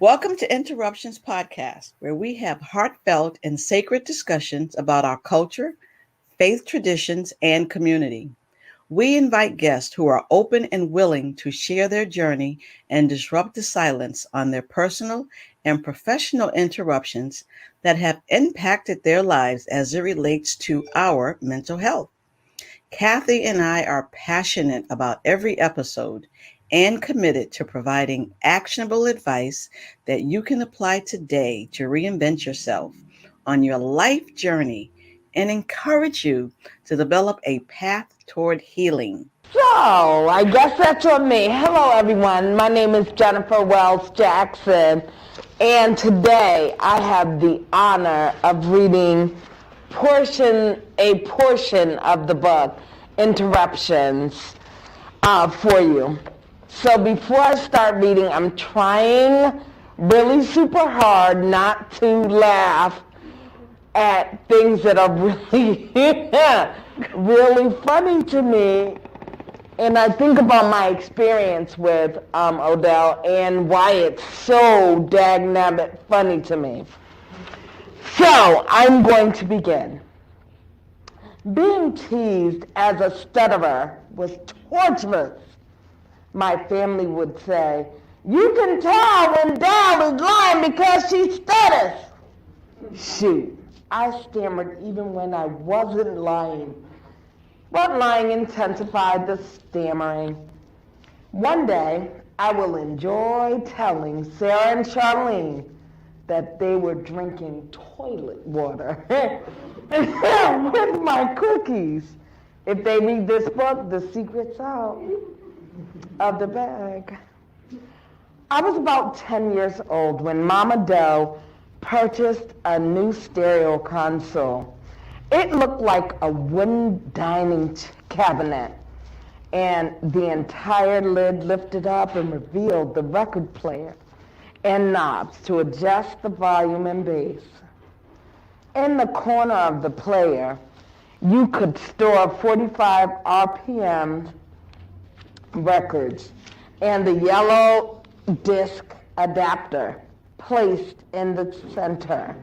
Welcome to Interruptions podcast, where we have heartfelt and sacred discussions about our culture, faith traditions, and community. We invite guests who are open and willing to share their journey and disrupt the silence on their personal and professional interruptions that have impacted their lives as it relates to our mental health. Kathy and I are passionate about every episode and committed to providing actionable advice that you can apply today to reinvent yourself on your life journey and encourage you to develop a path toward healing. So, I guess that's on me. Hello, everyone. My name is Jennifer Wells Jackson, and today I have the honor of reading a portion of the book, Interruptions, for you. So before I start reading, I'm trying really super hard not to laugh at things that are really, really funny to me. And I think about my experience with Odell and why it's so dagnabbit funny to me. So I'm going to begin. Being teased as a stutterer was torturous. My family would say, "You can tell when Dal is lying because she stutters." Shoot, I stammered even when I wasn't lying. But lying intensified the stammering. One day, I will enjoy telling Sarah and Charlene that they were drinking toilet water with my cookies. If they read this book, the secret's out of the bag. I was about 10 years old when Mama Doe purchased a new stereo console. It looked like a wooden dining cabinet, and the entire lid lifted up and revealed the record player and knobs to adjust the volume and bass. In the corner of the player, you could store 45 RPM records and the yellow disc adapter placed in the center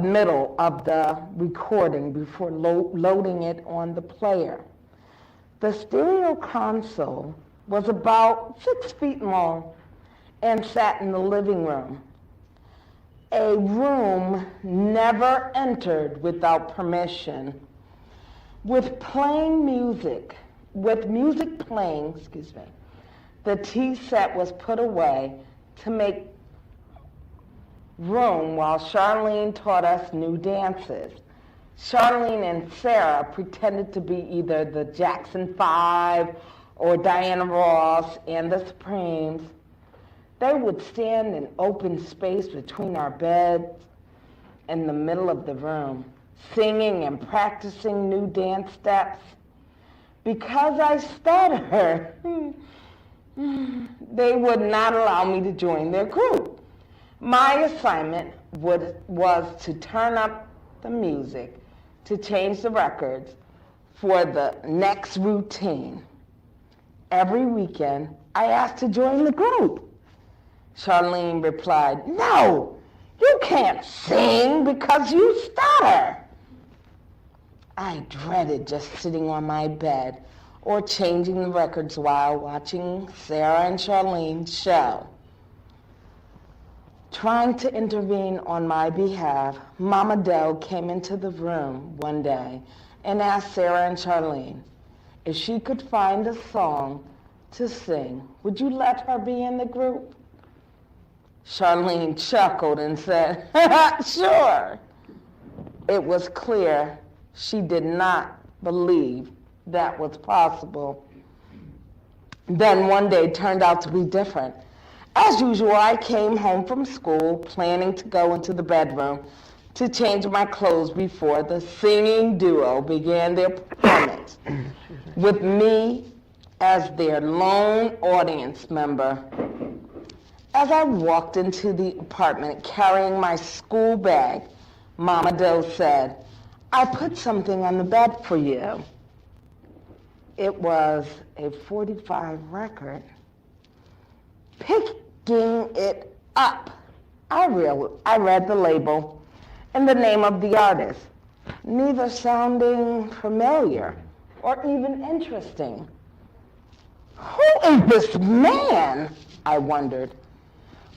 middle of the recording before loading it on the player. The stereo console was about 6 feet long and sat in the living room, a room never entered without permission. With music playing, the tea set was put away to make room while Charlene taught us new dances. Charlene and Sarah pretended to be either the Jackson 5 or Diana Ross and the Supremes. They would stand in open space between our beds in the middle of the room, singing and practicing new dance steps. Because I stutter, they would not allow me to join their group. My assignment was to turn up the music, to change the records for the next routine. Every weekend, I asked to join the group. Charlene replied, "No, you can't sing because you stutter." I dreaded just sitting on my bed or changing the records while watching Sarah and Charlene's show. Trying to intervene on my behalf, Mama Dell came into the room one day and asked Sarah and Charlene if she could find a song to sing. Would you let her be in the group? Charlene chuckled and said, "Sure." It was clear she did not believe that was possible. Then one day turned out to be different. As usual, I came home from school planning to go into the bedroom to change my clothes before the singing duo began their performance, with me as their lone audience member. As I walked into the apartment carrying my school bag, Mama Doe said, "I put something on the bed for you." It was a 45 record. picking it up. I read the label and the name of the artist, neither sounding familiar or even interesting. Who is this man? I wondered.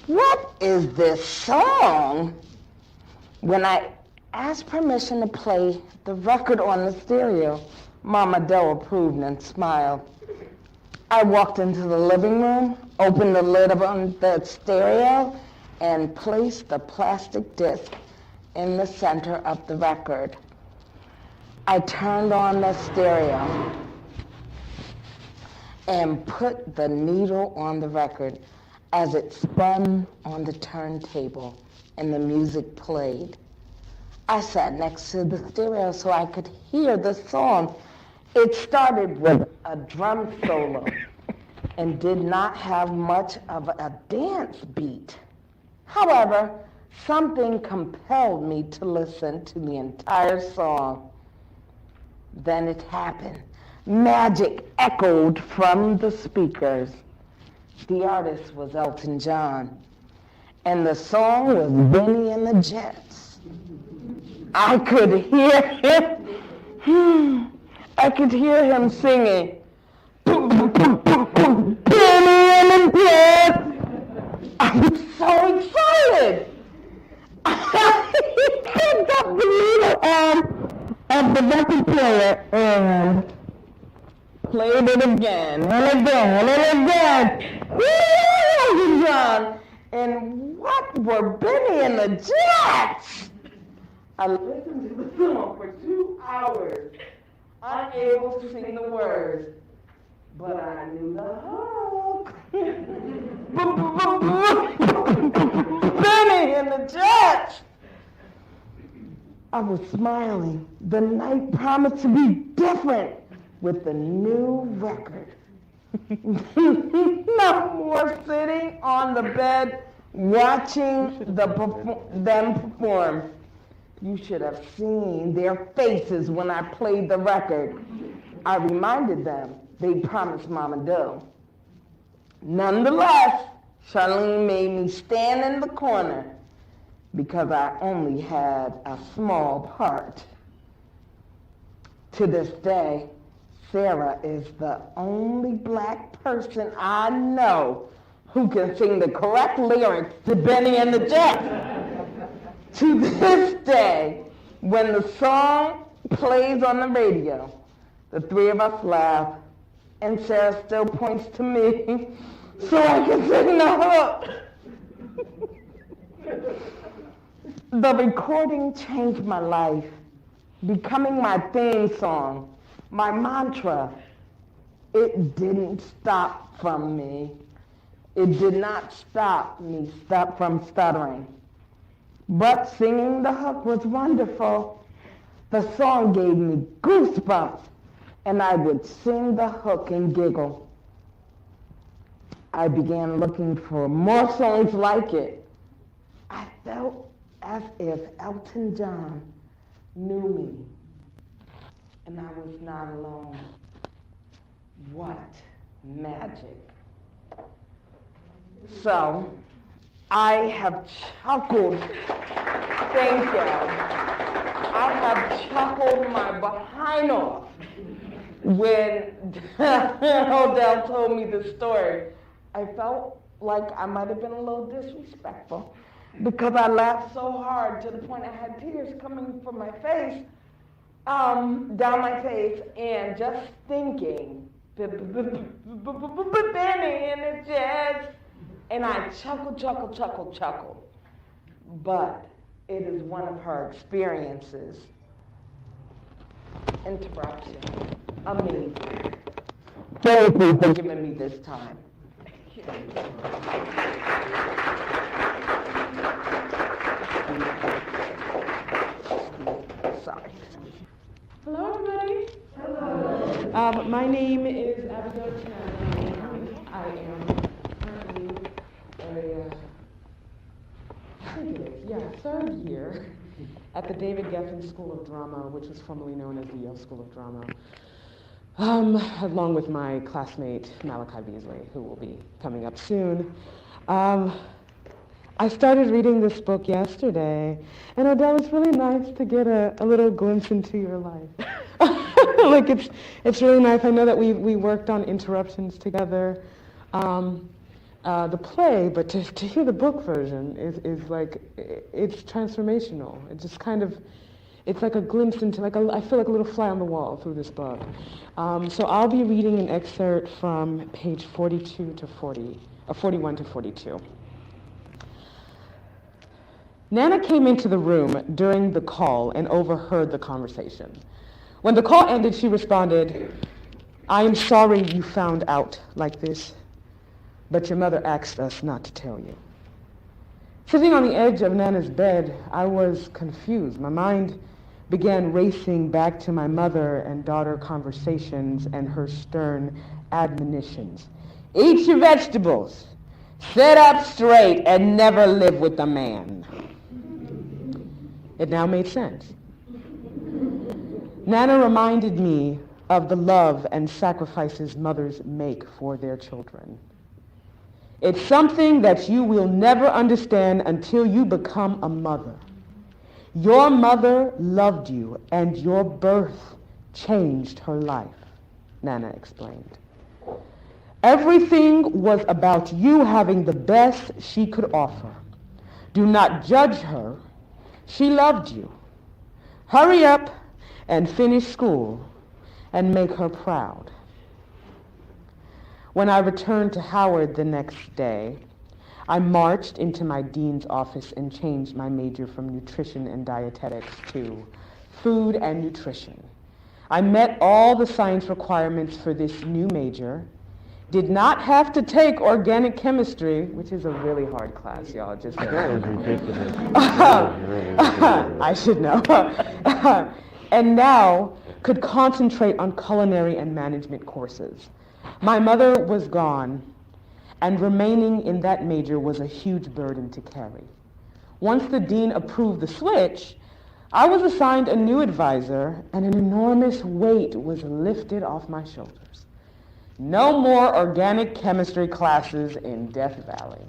What is this song? When I asked permission to play the record on the stereo, Mama Doe approved and smiled. I walked into the living room, opened the lid on the stereo, and placed the plastic disc in the center of the record. I turned on the stereo and put the needle on the record as it spun on the turntable and the music played. I sat next to the stereo so I could hear the song. It started with a drum solo and did not have much of a dance beat. However, something compelled me to listen to the entire song. Then it happened. Magic echoed from the speakers. The artist was Elton John, and the song was Benny and the Jets. I could hear him singing, Benny and the Jets. I was so excited. He picked up the needle of the record player and played it again and again and again. Woo, John! And what were Benny and the Jets? I listened to the song for 2 hours, unable to sing the words, but I knew the hook. Benny and the Jets! I was smiling. The night promised to be different with the new record. No more sitting on the bed watching them perform. You should have seen their faces when I played the record. I reminded them they promised Mama Doe. Nonetheless, Charlene made me stand in the corner because I only had a small part. To this day, Sarah is the only black person I know who can sing the correct lyrics to Benny and the Jets. To this day, when the song plays on the radio, the three of us laugh, and Sarah still points to me so I can sing the hook. The recording changed my life, becoming my theme song, my mantra. It didn't stop from me. It did not stop me from stuttering. But singing the hook was wonderful. The song gave me goosebumps, and I would sing the hook and giggle. I began looking for more songs like it. I felt as if Elton John knew me, and I was not alone. What magic. So, I have chuckled, thank you. I have chuckled my behind off when Odell told me the story. I felt like I might have been a little disrespectful because I laughed so hard to the point I had tears coming from my face, down my face, and just thinking, Benny and the Jets, and I chuckled. But it is one of her experiences. Interruption. Amazing. Thank you for giving me this time. Sorry. Hello, everybody. Hello. My name is Abigail Chan. I am currently third year at the David Geffen School of Drama, which was formerly known as the Yale School of Drama. along with my classmate Malachi Beasley, who will be coming up soon. I started reading this book yesterday, and Odell, it's really nice to get a little glimpse into your life. Like it's really nice. I know that we worked on Interruptions together, the play, but to hear the book version is like, it's transformational. It just kind of, it's like a glimpse into, I feel like a little fly on the wall through this book. So I'll be reading an excerpt from page 42 to 41 to 42. Nana came into the room during the call and overheard the conversation. When the call ended, she responded, "I am sorry you found out like this, but your mother asked us not to tell you." Sitting on the edge of Nana's bed, I was confused. My mind began racing back to my mother and daughter conversations and her stern admonitions. Eat your vegetables, sit up straight, and never live with a man. It now made sense. Nana reminded me of the love and sacrifices mothers make for their children. It's something that you will never understand until you become a mother. Your mother loved you, and your birth changed her life, Nana explained. Everything was about you having the best she could offer. Do not judge her. She loved you. Hurry up and finish school and make her proud. When I returned to Howard the next day, I marched into my dean's office and changed my major from nutrition and dietetics to food and nutrition. I met all the science requirements for this new major, did not have to take organic chemistry, which is a really hard class, y'all. Just That is ridiculous. I should know. And now could concentrate on culinary and management courses. My mother was gone, and remaining in that major was a huge burden to carry. Once the dean approved the switch, I was assigned a new advisor, and an enormous weight was lifted off my shoulders. No more organic chemistry classes in Death Valley.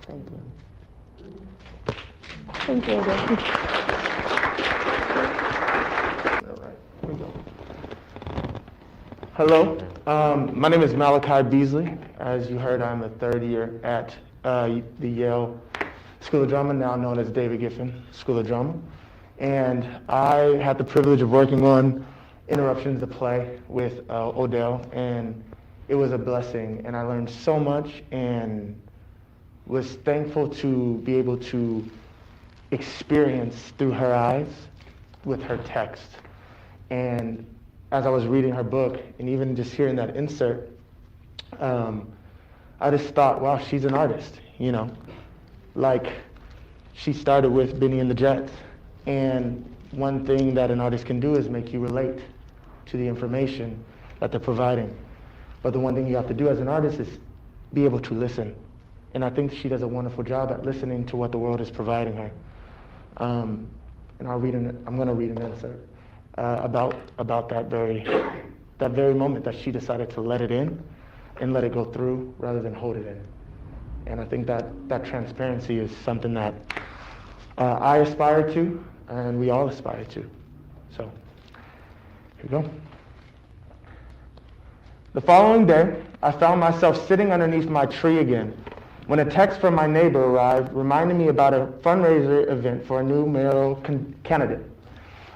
Thank you. Thank you, Odell. Hello, my name is Malachi Beasley. As you heard, I'm a third year at the Yale School of Drama, now known as David Giffen School of Drama. And I had the privilege of working on Interruptions, the play, with Odell, and it was a blessing. And I learned so much and was thankful to be able to experience through her eyes with her text. And as I was reading her book, and even just hearing that insert, I just thought, wow, she's an artist, you know? Like, she started with Benny and the Jets, and one thing that an artist can do is make you relate to the information that they're providing. But the one thing you have to do as an artist is be able to listen. And I think she does a wonderful job at listening to what the world is providing her. And I'm going to read an excerpt about that very moment that she decided to let it in and let it go through rather than hold it in. And I think that transparency is something that I aspire to, and we all aspire to. So, here we go. The following day, I found myself sitting underneath my tree again when a text from my neighbor arrived reminding me about a fundraiser event for a new mayoral candidate.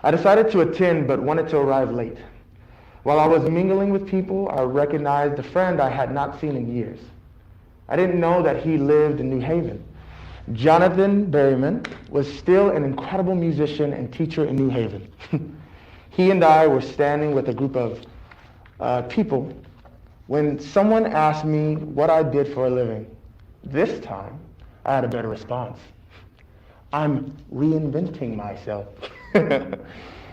I decided to attend but wanted to arrive late. While I was mingling with people, I recognized a friend I had not seen in years. I didn't know that he lived in New Haven. Jonathan Berryman was still an incredible musician and teacher in New Haven. He and I were standing with a group of people when someone asked me what I did for a living. This time, I had a better response. I'm reinventing myself.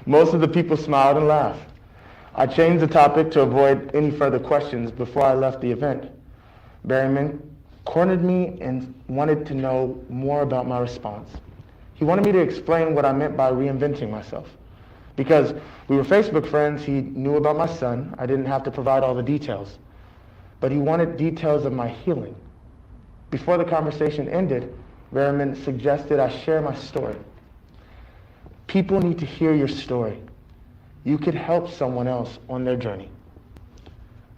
Most of the people smiled and laughed. I changed the topic to avoid any further questions before I left the event. Berryman cornered me and wanted to know more about my response. He wanted me to explain what I meant by reinventing myself. Because we were Facebook friends, he knew about my son. I didn't have to provide all the details. But he wanted details of my healing. Before the conversation ended, Berryman suggested I share my story. People need to hear your story. You could help someone else on their journey.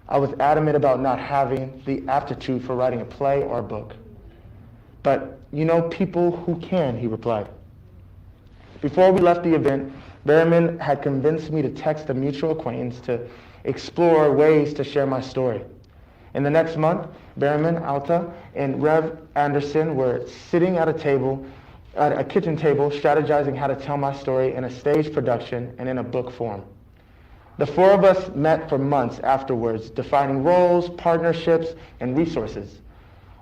I was adamant about not having the aptitude for writing a play or a book. But you know people who can, he replied. Before we left the event, Berryman had convinced me to text a mutual acquaintance to explore ways to share my story. In the next month, Berryman, Alta, and Rev Anderson were sitting at a kitchen table, strategizing how to tell my story in a stage production and in a book form. The four of us met for months afterwards, defining roles, partnerships, and resources.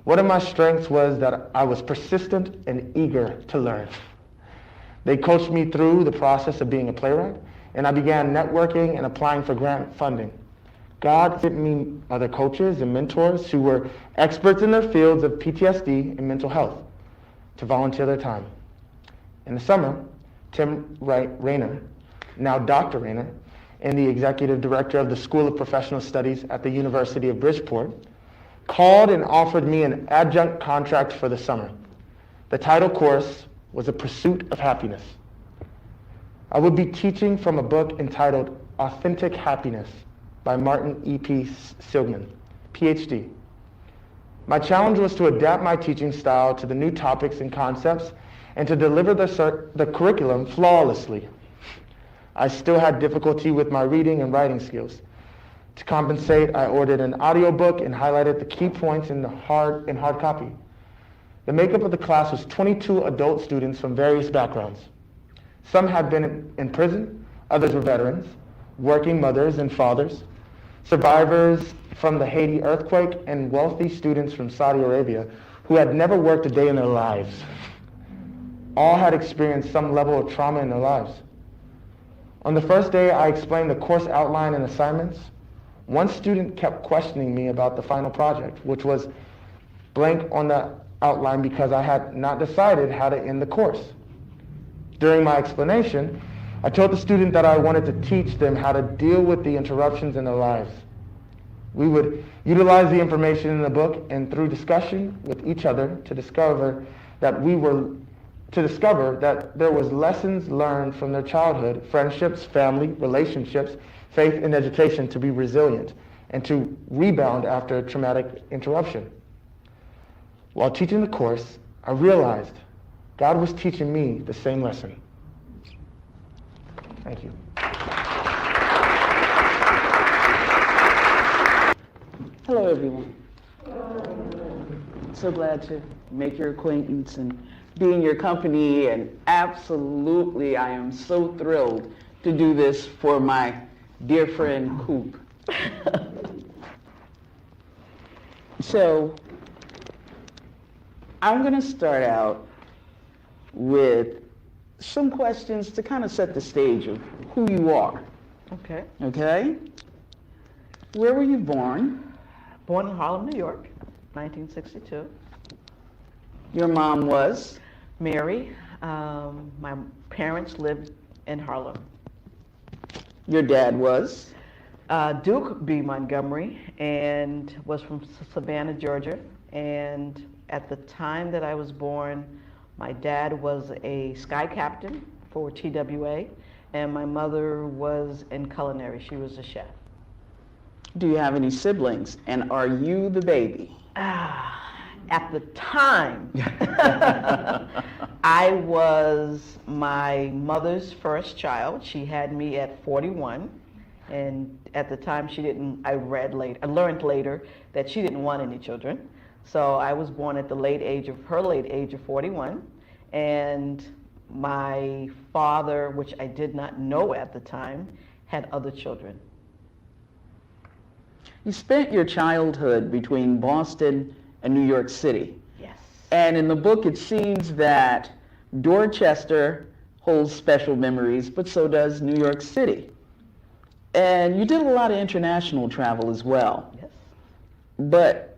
One of my strengths was that I was persistent and eager to learn. They coached me through the process of being a playwright, and I began networking and applying for grant funding. God sent me other coaches and mentors who were experts in their fields of PTSD and mental health to volunteer their time. In the summer, Tim Rayner, now Dr. Rayner, and the executive director of the School of Professional Studies at the University of Bridgeport, called and offered me an adjunct contract for the summer. The title course was A Pursuit of Happiness. I would be teaching from a book entitled Authentic Happiness by Martin E.P. Seligman, PhD. My challenge was to adapt my teaching style to the new topics and concepts and to deliver the curriculum flawlessly. I still had difficulty with my reading and writing skills. To compensate, I ordered an audiobook and highlighted the key points in hard copy. The makeup of the class was 22 adult students from various backgrounds. Some had been in prison, others were veterans, working mothers and fathers, survivors from the Haiti earthquake, and wealthy students from Saudi Arabia who had never worked a day in their lives. All had experienced some level of trauma in their lives. On the first day, I explained the course outline and assignments. One student kept questioning me about the final project, which was blank on the outline because I had not decided how to end the course. During my explanation, I told the student that I wanted to teach them how to deal with the interruptions in their lives. We would utilize the information in the book and through discussion with each other to discover that there was lessons learned from their childhood, friendships, family, relationships, faith, and education to be resilient and to rebound after a traumatic interruption. While teaching the course, I realized God was teaching me the same lesson. Thank you. Hello, everyone. So glad to make your acquaintance and be in your company, and absolutely I am so thrilled to do this for my dear friend Coop. So I'm going to start out with some questions to kind of set the stage of who you are. Okay. Okay? Where were you born? Born in Harlem, New York, 1962. Your mom was? Mary. My parents lived in Harlem. Your dad was? Duke B. Montgomery, and was from Savannah, Georgia. And at the time that I was born, my dad was a sky captain for TWA, and my mother was in culinary. She was a chef. Do you have any siblings? And are you the baby? At the time, I was my mother's first child. She had me at 41, and at the time I learned later that she didn't want any children. So I was born at the late age of 41, and my father, which I did not know at the time, had other children. You spent your childhood between Boston and New York City. Yes. And in the book it seems that Dorchester holds special memories, but so does New York City. And you did a lot of international travel as well. Yes. But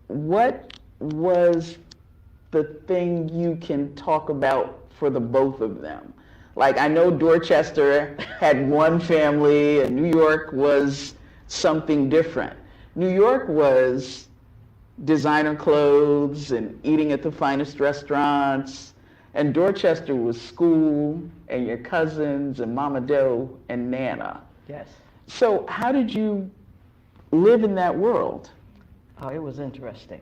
what was the thing you can talk about for the both of them? Like, I know Dorchester had one family and New York was something different. New York was designer clothes and eating at the finest restaurants, and Dorchester was school and your cousins and Mama Doe and Nana. Yes. So how did you live in that world? Oh, it was interesting.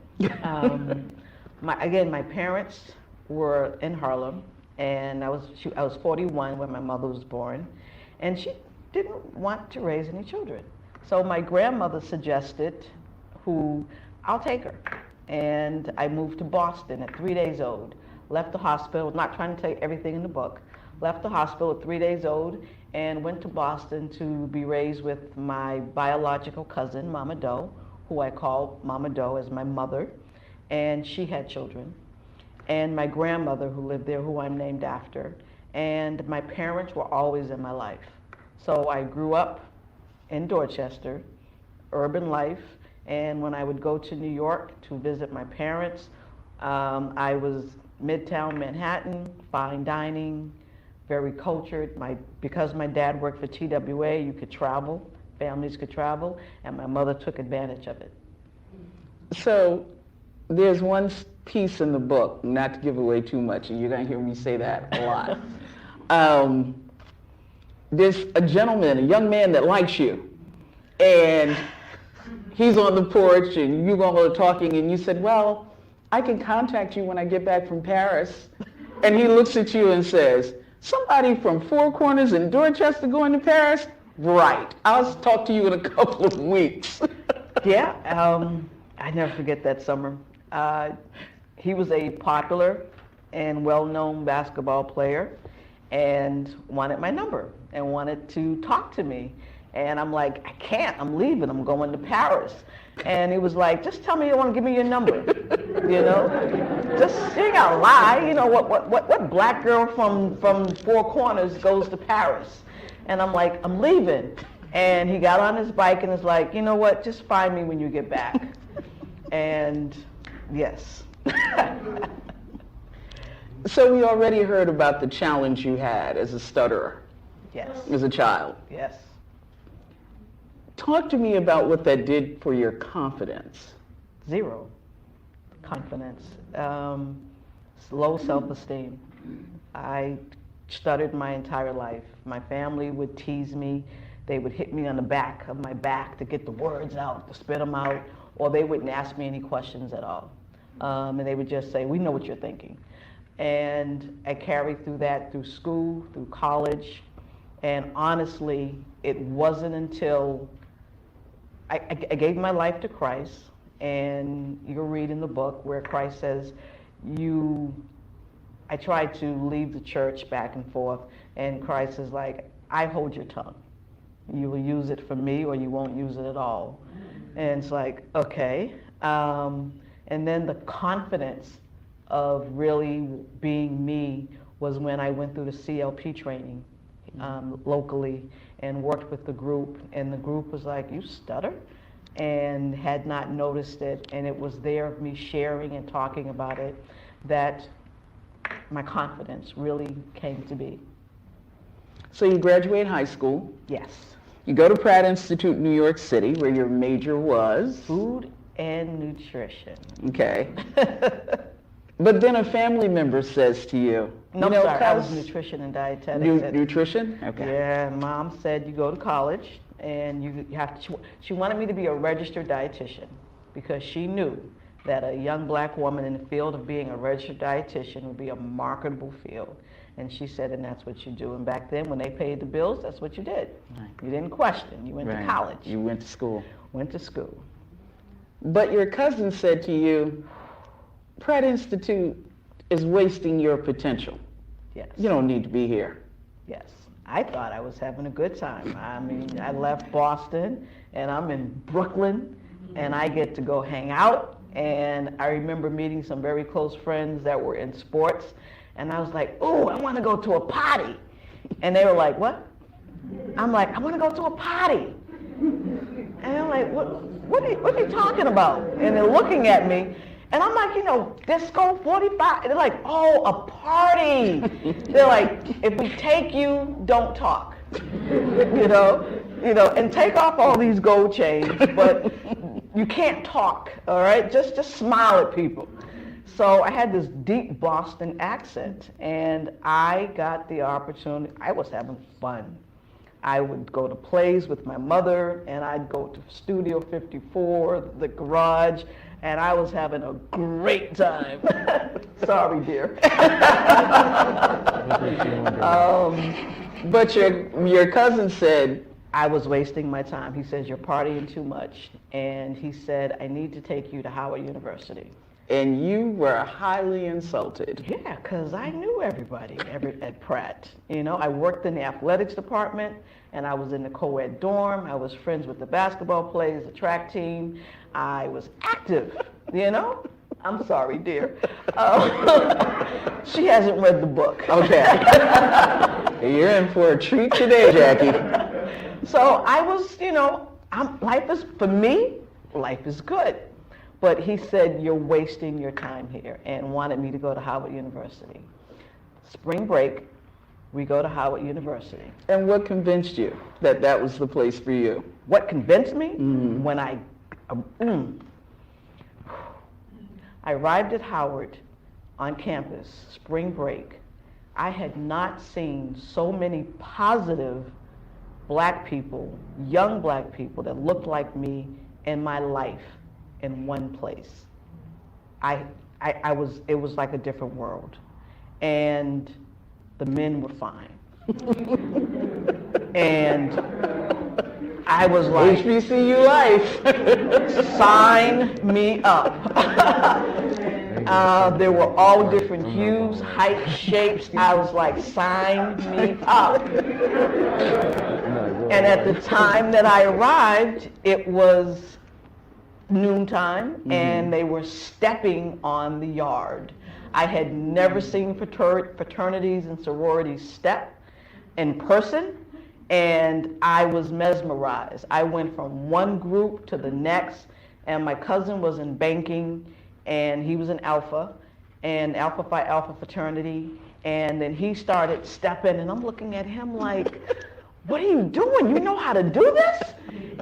My parents were in Harlem, and I was 41 when my mother was born, and she didn't want to raise any children. So my grandmother suggested, I'll take her. And I moved to Boston at 3 days old, left the hospital, not trying to tell you everything in the book, left the hospital at 3 days old and went to Boston to be raised with my biological cousin, Mama Doe, who I call Mama Doe as my mother, and she had children, and my grandmother who lived there, who I'm named after, and my parents were always in my life. So I grew up in Dorchester, urban life, and when I would go to New York to visit my parents, I was Midtown Manhattan, fine dining, very cultured. Because my dad worked for TWA, you could travel, families could travel, and my mother took advantage of it. So there's one piece in the book, not to give away too much, and you're going to hear me say that a lot. There's a gentleman, a young man that likes you, and he's on the porch and you all are talking and you said, well, I can contact you when I get back from Paris. And he looks at you and says, somebody from Four Corners in Dorchester going to Paris? Right. I'll talk to you in a couple of weeks. Yeah, I never forget that summer. He was a popular and well-known basketball player and wanted my number and wanted to talk to me. And I'm like, I can't, I'm leaving, I'm going to Paris. And he was like, just tell me you want to give me your number, you know? Just, you ain't gotta lie, you know, what black girl from Four Corners goes to Paris? And I'm like, I'm leaving. And he got on his bike and was like, you know what, just find me when you get back. And yes. So we already heard about the challenge you had as a stutterer. Yes. As a child. Yes. Talk to me about what that did for your confidence. Zero confidence. Low self-esteem. I stuttered my entire life. My family would tease me. They would hit me on the back of my back to get the words out, to spit them out, or they wouldn't ask me any questions at all. And they would just say, we know what you're thinking. And I carried through that through school, through college, and honestly, it wasn't until I gave my life to Christ, and you'll read in the book where Christ says, I tried to leave the church back and forth, and Christ is like, I hold your tongue. You will use it for me or you won't use it at all. And it's like, okay. And then the confidence of really being me was when I went through the CLP training locally and worked with the group, and the group was like, you stutter? And had not noticed it, and it was there of me sharing and talking about it that my confidence really came to be. So you graduate high school. Yes. You go to Pratt Institute, New York City, where your major was? Food and nutrition. Okay. But then a family member says to you, No, you know, sorry, I was nutrition and dietetics. Nutrition? Okay. Yeah, Mom said you go to college and you have to, she wanted me to be a registered dietitian because she knew that a young black woman in the field of being a registered dietitian would be a marketable field. And she said, and that's what you do. And back then, when they paid the bills, that's what you did. Right. You didn't question. You went to college. You went to school. Went to school. But your cousin said to you, Pratt Institute is wasting your potential. Yes. You don't need to be here. Yes. I thought I was having a good time. I mean, I left Boston, and I'm in Brooklyn, and I get to go hang out. And I remember meeting some very close friends that were in sports, and I was like, "Ooh, I want to go to a party," and they were like, "What?" I'm like, "I want to go to a party," and I'm like, "What are you talking about?" And they're looking at me, And I'm like, disco 45. And they're like, oh, a party. They're like, if we take you, don't talk. And take off all these gold chains, but you can't talk, all right? Just smile at people. So I had this deep Boston accent, and I got the opportunity. I was having fun. I would go to plays with my mother, and I'd go to Studio 54, the garage, and I was having a great time. Sorry, dear. But your cousin said, I was wasting my time. He says, you're partying too much. And he said, I need to take you to Howard University. and you were highly insulted. Yeah, because I knew everybody at Pratt. I worked in the athletics department, and I was in the co-ed dorm. I was friends with the basketball players, the track team. I was active, I'm sorry, dear. She hasn't read the book. Okay. You're in for a treat today, Jackie. So I was, for me, life is good. But he said, you're wasting your time here, and wanted me to go to Howard University. Spring break, we go to Howard University. And what convinced you that that was the place for you? What convinced me? Mm-hmm. When I arrived at Howard on campus, spring break, I had not seen so many positive black people, young black people that looked like me in my life in one place. It was like a different world. And the men were fine. And I was like, HBCU life. sign me up. There were all different hues, heights, shapes. I was like, sign me up. And at the time that I arrived, it was noontime, and they were stepping on the yard. I had never seen fraternities and sororities step in person, and I was mesmerized. I went from one group to the next, and my cousin was in banking, and he was in Alpha, and Alpha Phi Alpha fraternity, and then he started stepping, and I'm looking at him like, what are you doing? You know how to do this?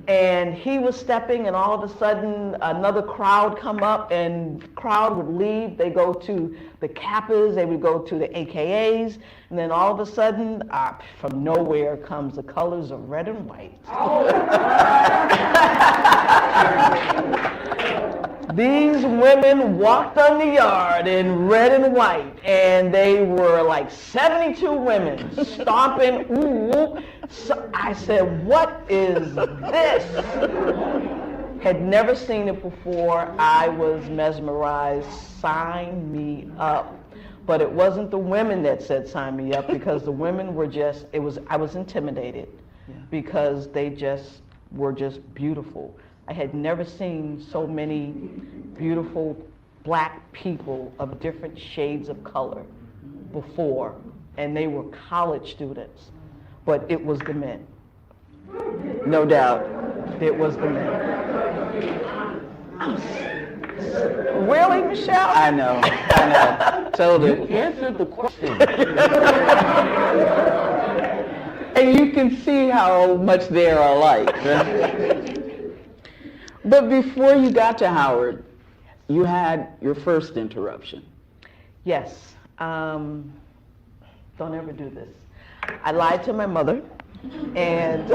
And he was stepping, and all of a sudden another crowd come up, and the crowd would leave. They go to the Kappas, they would go to the AKAs, and then all of a sudden, from nowhere comes the colors of red and white. These women walked on the yard in red and white, and they were like 72 women stomping, ooh. So I said, what is this? Had never seen it before. I was mesmerized. Sign me up. But it wasn't the women that said sign me up, because the women were I was intimidated, because they were just beautiful. I had never seen so many beautiful black people of different shades of color before, and they were college students, but it was the men. No doubt. It was the men. Really, Michelle? I know. Told it. You answered the question. And you can see how much they are alike. But before you got to Howard, you had your first interruption. Yes. Don't ever do this. I lied to my mother, and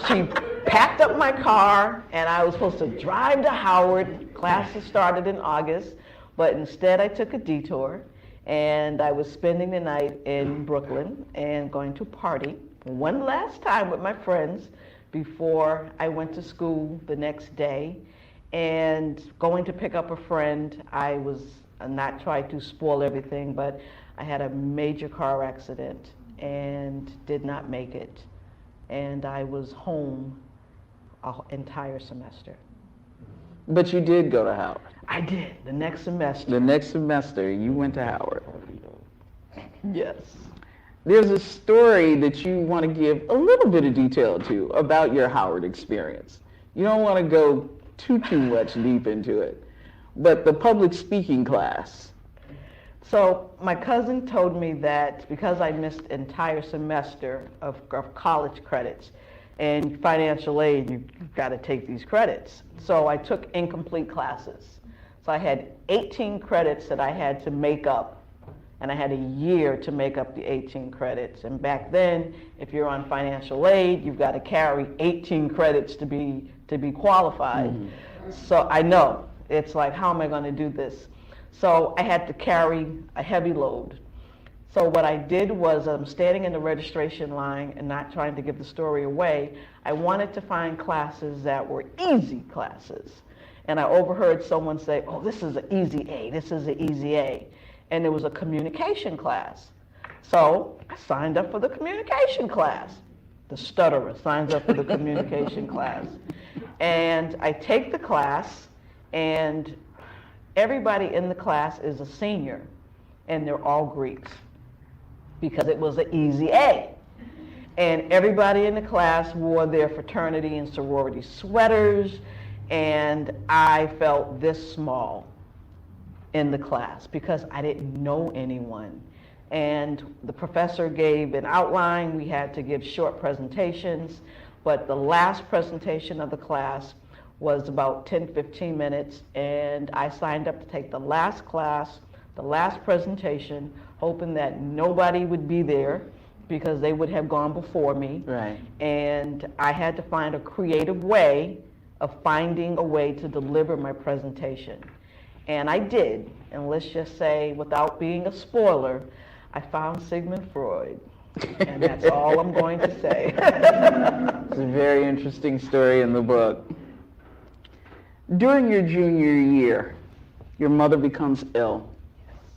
she packed up my car, and I was supposed to drive to Howard. Classes started in August, but instead I took a detour, and I was spending the night in Brooklyn and going to party one last time with my friends before I went to school the next day, and going to pick up a friend. I was not trying to spoil everything, but I had a major car accident and did not make it, and I was home an entire semester. But you did go to Howard. I did, the next semester. The next semester, you went to Howard. Yes. There's a story that you want to give a little bit of detail to about your Howard experience. You don't want to go too much deep into it. But the public speaking class. So my cousin told me that because I missed an entire semester of college credits, and financial aid, you've got to take these credits. So I took incomplete classes. So I had 18 credits that I had to make up, and I had a year to make up the 18 credits. And back then, if you're on financial aid, you've got to carry 18 credits to be qualified. So I know, it's like, how am I going to do this? So I had to carry a heavy load. So what I did was, I'm standing in the registration line and not trying to give the story away. I wanted to find classes that were easy classes. And I overheard someone say, oh, this is an easy A, this is an easy A. And it was a communication class. So I signed up for the communication class. The stutterer signs up for the communication class. And I take the class, and everybody in the class is a senior, and they're all Greeks, because it was an easy A. And everybody in the class wore their fraternity and sorority sweaters, and I felt this small in the class because I didn't know anyone. And the professor gave an outline. We had to give short presentations, but the last presentation of the class was about 10-15 minutes, and I signed up to take the last class, the last presentation, hoping that nobody would be there because they would have gone before me. Right. And I had to find a creative way of finding a way to deliver my presentation. And I did. And let's just say, without being a spoiler, I found Sigmund Freud. And that's all I'm going to say. It's a very interesting story in the book. During your junior year, your mother becomes ill.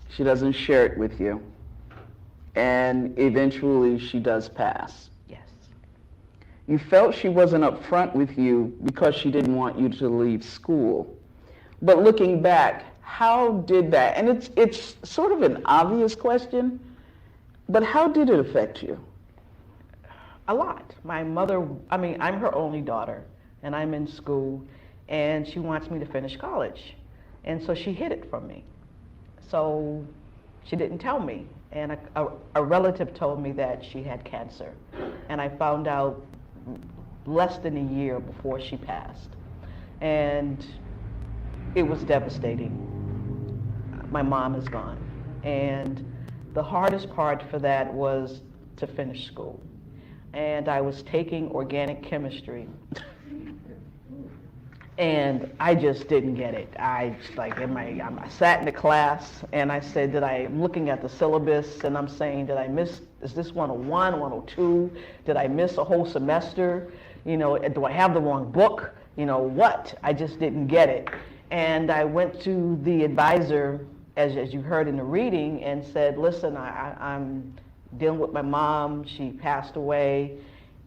She doesn't share it with you. And eventually she does pass. Yes. You felt she wasn't upfront with you because she didn't want you to leave school. But looking back, how did that, and it's sort of an obvious question, but how did it affect you? A lot. My mother, I'm her only daughter, and I'm in school, and she wants me to finish college. And so she hid it from me. So she didn't tell me. And a relative told me that she had cancer. And I found out less than a year before she passed. And it was devastating. My mom is gone. And the hardest part for that was to finish school. And I was taking organic chemistry. And I just didn't get it. I sat in the class and I said, I'm looking at the syllabus and I'm saying, did I miss, is this 101, 102? Did I miss a whole semester? You know, do I have the wrong book? You know, what? I just didn't get it. And I went to the advisor, as you heard in the reading, and said, listen, I'm dealing with my mom. She passed away.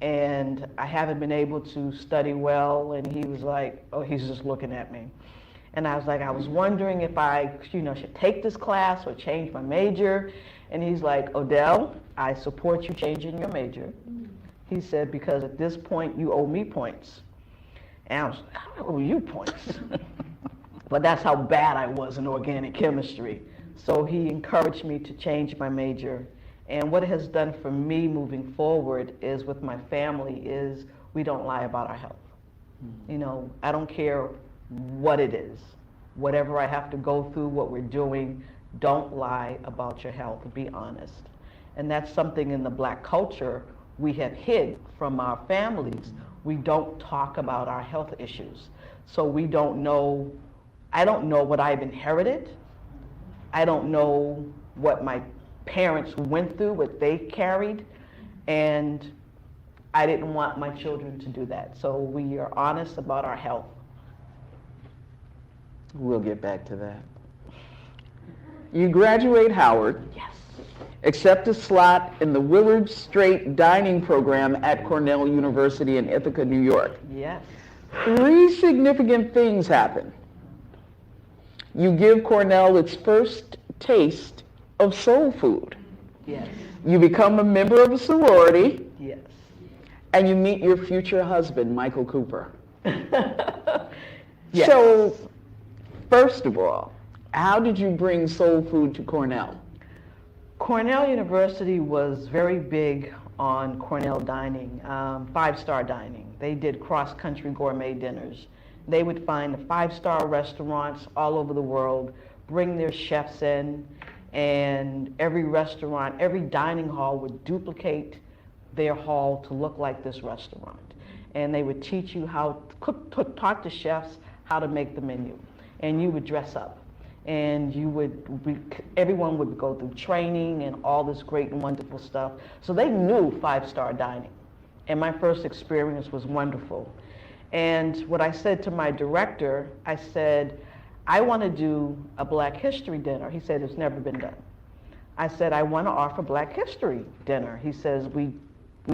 And I haven't been able to study well. And he was like, oh, he's just looking at me. And I was like, I was wondering if I, should take this class or change my major. And he's like, Odell, I support you changing your major. He said, because at this point, you owe me points. And I was like, I don't owe you points. But that's how bad I was in organic chemistry. So he encouraged me to change my major. And what it has done for me moving forward is with my family is we don't lie about our health. I don't care what it is. Whatever I have to go through, what we're doing, don't lie about your health. Be honest. And that's something in the Black culture we have hid from our families. We don't talk about our health issues. So we don't know, I don't know what I've inherited. I don't know what my parents went through, what they carried, and I didn't want my children to do that. So we are honest about our health. We'll get back to that. You graduate Howard. Yes. Accept a slot in the Willard Straight dining program at Cornell University in Ithaca, New York. Yes. 3 significant things happen. You give Cornell its first taste of soul food. Yes. You become a member of a sorority. Yes. And you meet your future husband, Michael Cooper. Yes. So, first of all, how did you bring soul food to Cornell? Cornell University was very big on Cornell dining, five-star dining. They did cross-country gourmet dinners. They would find the five-star restaurants all over the world, bring their chefs in, and every restaurant, every dining hall would duplicate their hall to look like this restaurant. And they would teach you how to cook, taught the chefs how to make the menu. And you would dress up. And everyone would go through training and all this great and wonderful stuff. So they knew five-star dining. And my first experience was wonderful. And what I said to my director, I said, I want to do a Black History dinner. He said, it's never been done. I said, I want to offer Black History dinner. He says, we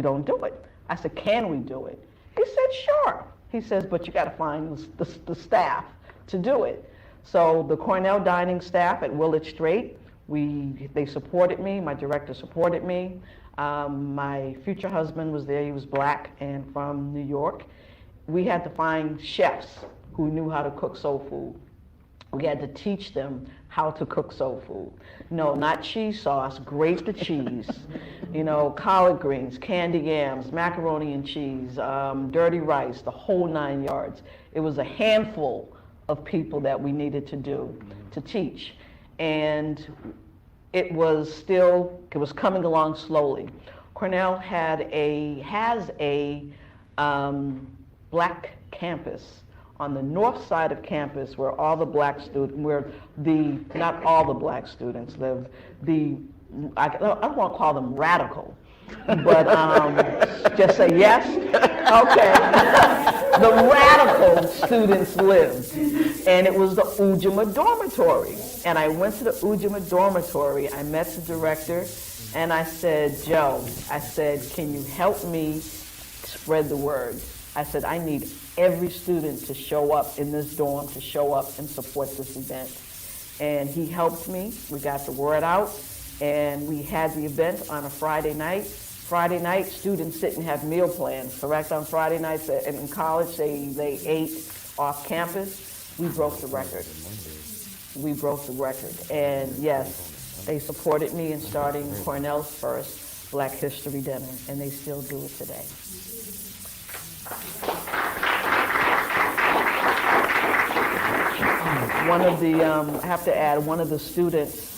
don't do it. I said, can we do it? He said, sure. He says, but you got to find the staff to do it. So the Cornell dining staff at Willard Straight, they supported me. My director supported me. My future husband was there. He was Black and from New York. We had to find chefs who knew how to cook soul food. We had to teach them how to cook soul food. No, not cheese sauce, grate the cheese, collard greens, candy yams, macaroni and cheese, dirty rice, the whole 9 yards. It was a handful of people that we needed to teach. And it was coming along slowly. Cornell has a Black campus on the north side of campus where all the Black students, not all the Black students live, I don't want to call them radical, but just say yes? Okay. The radical students lived, and it was the Ujamaa dormitory. And I went to the Ujamaa dormitory, I met the director, and I said, Joe, can you help me spread the word? I said, I need every student to show up in this dorm, to show up and support this event. And he helped me. We got the word out, and we had the event on a Friday night. Friday night, students didn't have meal plans, correct? On Friday nights in college, they ate off campus. We broke the record. We broke the record. And yes, they supported me in starting Cornell's first Black History dinner, and they still do it today. I have to add, one of the students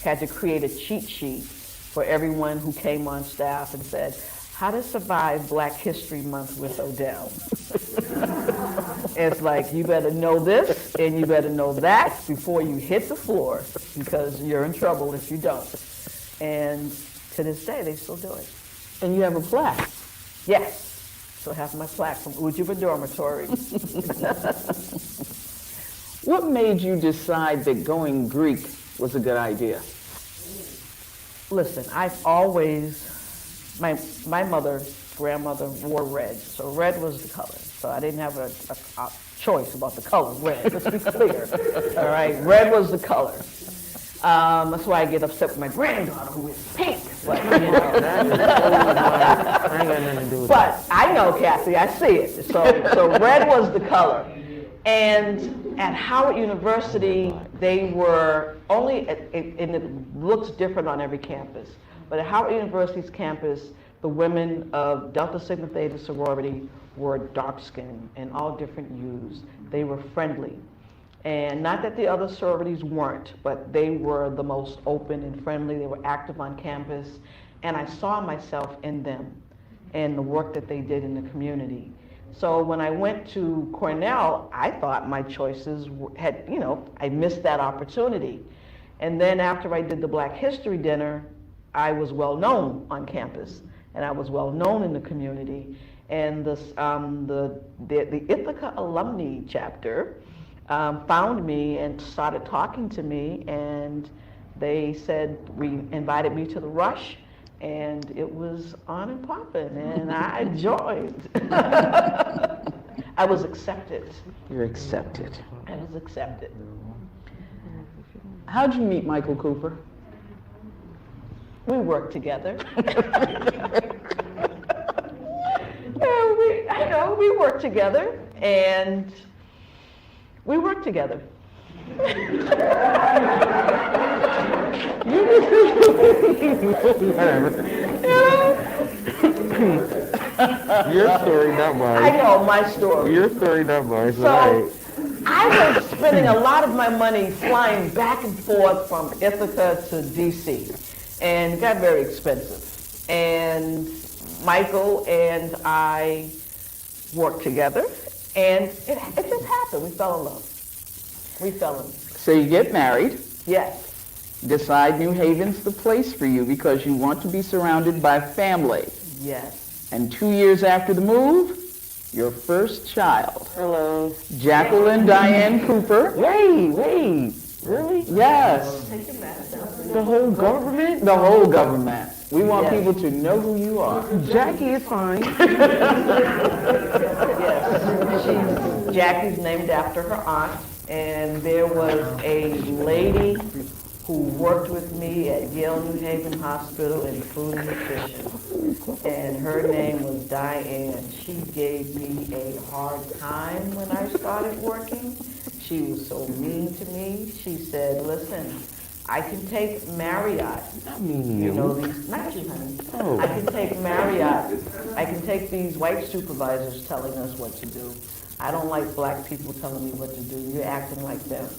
had to create a cheat sheet for everyone who came on staff and said, how to survive Black History Month with Odell. It's like, you better know this and you better know that before you hit the floor, because you're in trouble if you don't. And to this day, they still do it. And you have a plaque. Yes. So I have my plaque from Ujamaa Dormitory. What made you decide that going Greek was a good idea? Listen, I've always, my grandmother wore red, so red was the color. So I didn't have a choice about the color red, let's be clear. All right, red was the color. That's why I get upset with my granddaughter who is pink. But, I ain't got nothing to do with that. But I know, Kathy, I see it. So red was the color. And at Howard University, they were only, and it looks different on every campus, but at Howard University's campus, the women of Delta Sigma Theta sorority were dark-skinned and all different hues. They were friendly. And not that the other sororities weren't, but they were the most open and friendly. They were active on campus. And I saw myself in them and the work that they did in the community. So when I went to Cornell, I thought my choices had, I missed that opportunity. And then after I did the Black History dinner, I was well known on campus and I was well known in the community. And the Ithaca alumni chapter found me and started talking to me, and they said, invited me to the Rush, and it was on and popping, and I joined. I was accepted. You're accepted. I was accepted. How'd you meet Michael Cooper? We worked together. worked together, and we worked together. Your story, not mine. I know my story. Your story, not mine. So I was spending a lot of my money flying back and forth from Ithaca to DC, and it got very expensive. And Michael and I worked together, and it just happened. We fell in love. We fell in love. So you get married, Yes. decide New Haven's the place for you because you want to be surrounded by family. Yes. And 2 years after the move, your first child, Hello. Jacqueline Diane Cooper. Wait, really? Yes, The whole government? the whole government. We want Yes. people to know who you are. Jackie is fine. Yes. Jackie's named after her aunt, and there was a lady who worked with me at Yale New Haven Hospital in food and nutrition, and her name was Diane. She gave me a hard time when I started working. She was so mean to me. She said, listen, I can take Marriott. Not meaning You know you. these, not you, honey. Oh. I can take Marriott. I can take these white supervisors telling us what to do. I don't like black people telling me what to do. You're acting like them.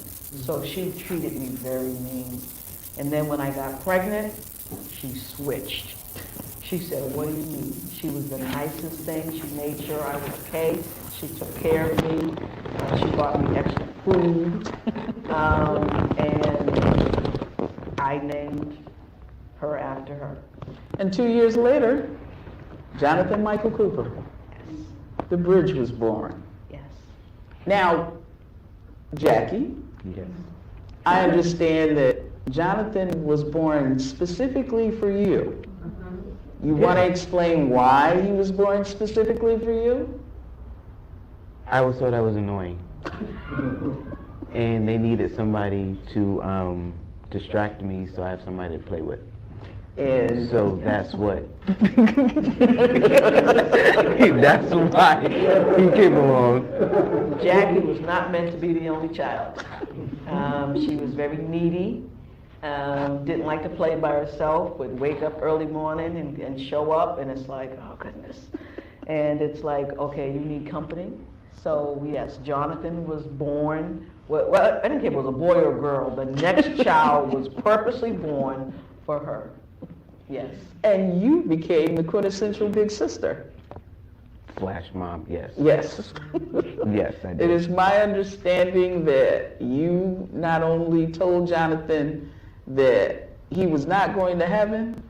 So she treated me very mean. And then when I got pregnant, she switched. She said, what do you mean? She was the nicest thing. She made sure I was okay. She took care of me. She bought me extra food. And I named her after her. And 2 years later, Jonathan Michael Cooper. The bridge was born. Yes. Now, Jackie, Yes. I understand that Jonathan was born specifically for you. You want to explain why he was born specifically for you? I was told I was annoying. And they needed somebody to distract me so I have somebody to play with. And So that's what. That's why he came along. Jackie was not meant to be the only child. She was very needy, didn't like to play by herself, would wake up early morning and show up, and it's like, oh goodness. And it's like, okay, you need company. So yes, Jonathan was born, well, I didn't care if it was a boy or a girl, the next child was purposely born for her. Yes. and you became the quintessential big sister. Flash mom, yes. Yes. Yes, I did. It is my understanding that you not only told Jonathan that he was not going to heaven,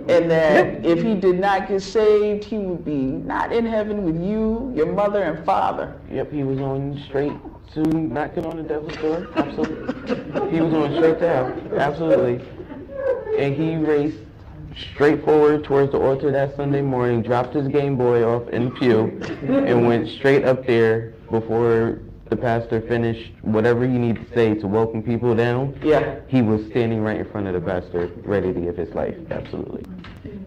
and that if he did not get saved, he would be not in heaven with you, your mother, and father. Yep, he was on straight to knocking on the devil's door. Absolutely. He was on straight to hell. Absolutely. And he raced straight forward towards the altar that Sunday morning, dropped his Game Boy off in the pew, and went straight up there before the pastor finished whatever he needed to say to welcome people down. Yeah. He was standing right in front of the pastor, ready to give his life. Absolutely.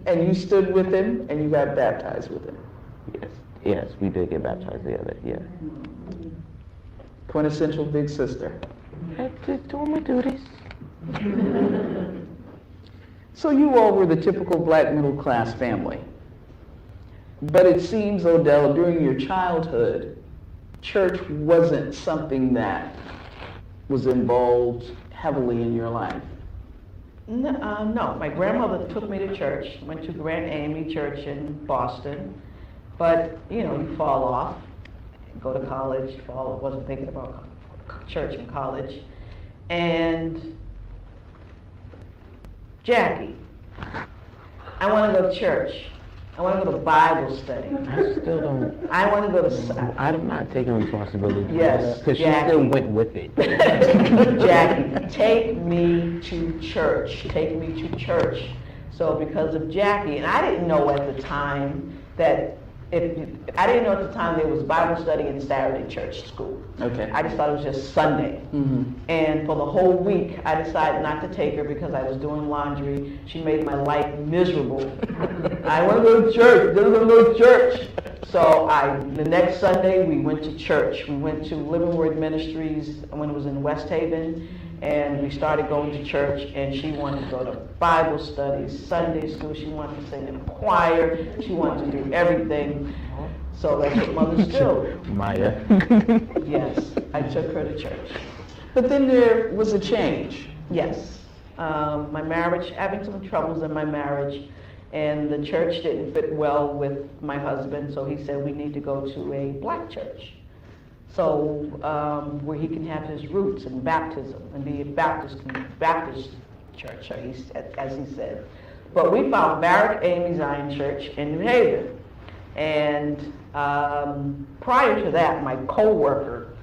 And you stood with him, and you got baptized with him. Yes. Yes, we did get baptized together. Yeah. Quintessential big sister. Just doing my duties. So you all were the typical black middle class family. But it seems, Odell, during your childhood, church wasn't something that was involved heavily in your life. No, my grandmother took me to church, went to Grand Amy Church in Boston, but, you know, you fall off, go to college, wasn't thinking about church in college, and Jackie, I want to go to church. I want to go to Bible study. I still don't. I want to go to... I'm not taking responsibility for Yes, that, because she Jackie. still went with it. Jackie, take me to church. Take me to church. So because of Jackie, and I didn't know at the time that I didn't know at the time there was Bible study and Saturday church school. Okay. I just thought it was just Sunday. And for the whole week, I decided not to take her because I was doing laundry. She made my life miserable. I want to go to church. Don't want to go to church. So the next Sunday, we went to church. We went to Living Word Ministries when it was in West Haven. And we started going to church, and she wanted to go to Bible studies, Sunday school. She wanted to sing in a choir. She wanted to do everything. So that's what mothers do. Maya. Yes, I took her to church. But then there was a change. Yes. My marriage, having some troubles in my marriage, and the church didn't fit well with my husband, so he said we need to go to a black church. So where he can have his roots in baptism and be a Baptist church, as he said. But we found Barrack Amy Zion Church in New Haven. And prior to that, my co-worker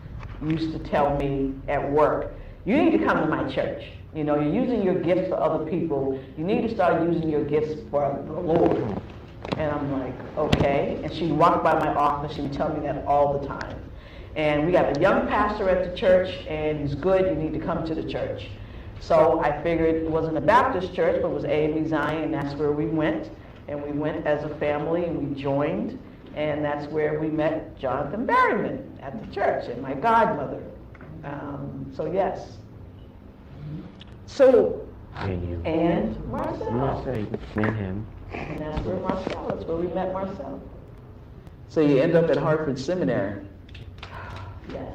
used to tell me at work, you need to come to my church. You know, you're using your gifts for other people. You need to start using your gifts for the Lord. And I'm like, okay. And she'd walk by my office. She would tell me that all the time. And we got a young pastor at the church, and he's good. You need to come to the church. So I figured it wasn't a Baptist church, but it was AME Zion, and that's where we went. And we went as a family, and we joined. And that's where we met Jonathan Berryman at the church, and my godmother. So yes. So, And you. And Marcel. Marcel. And him. And that's where Marcel, that's where we met Marcel. so you end up at Hartford Seminary. Yes.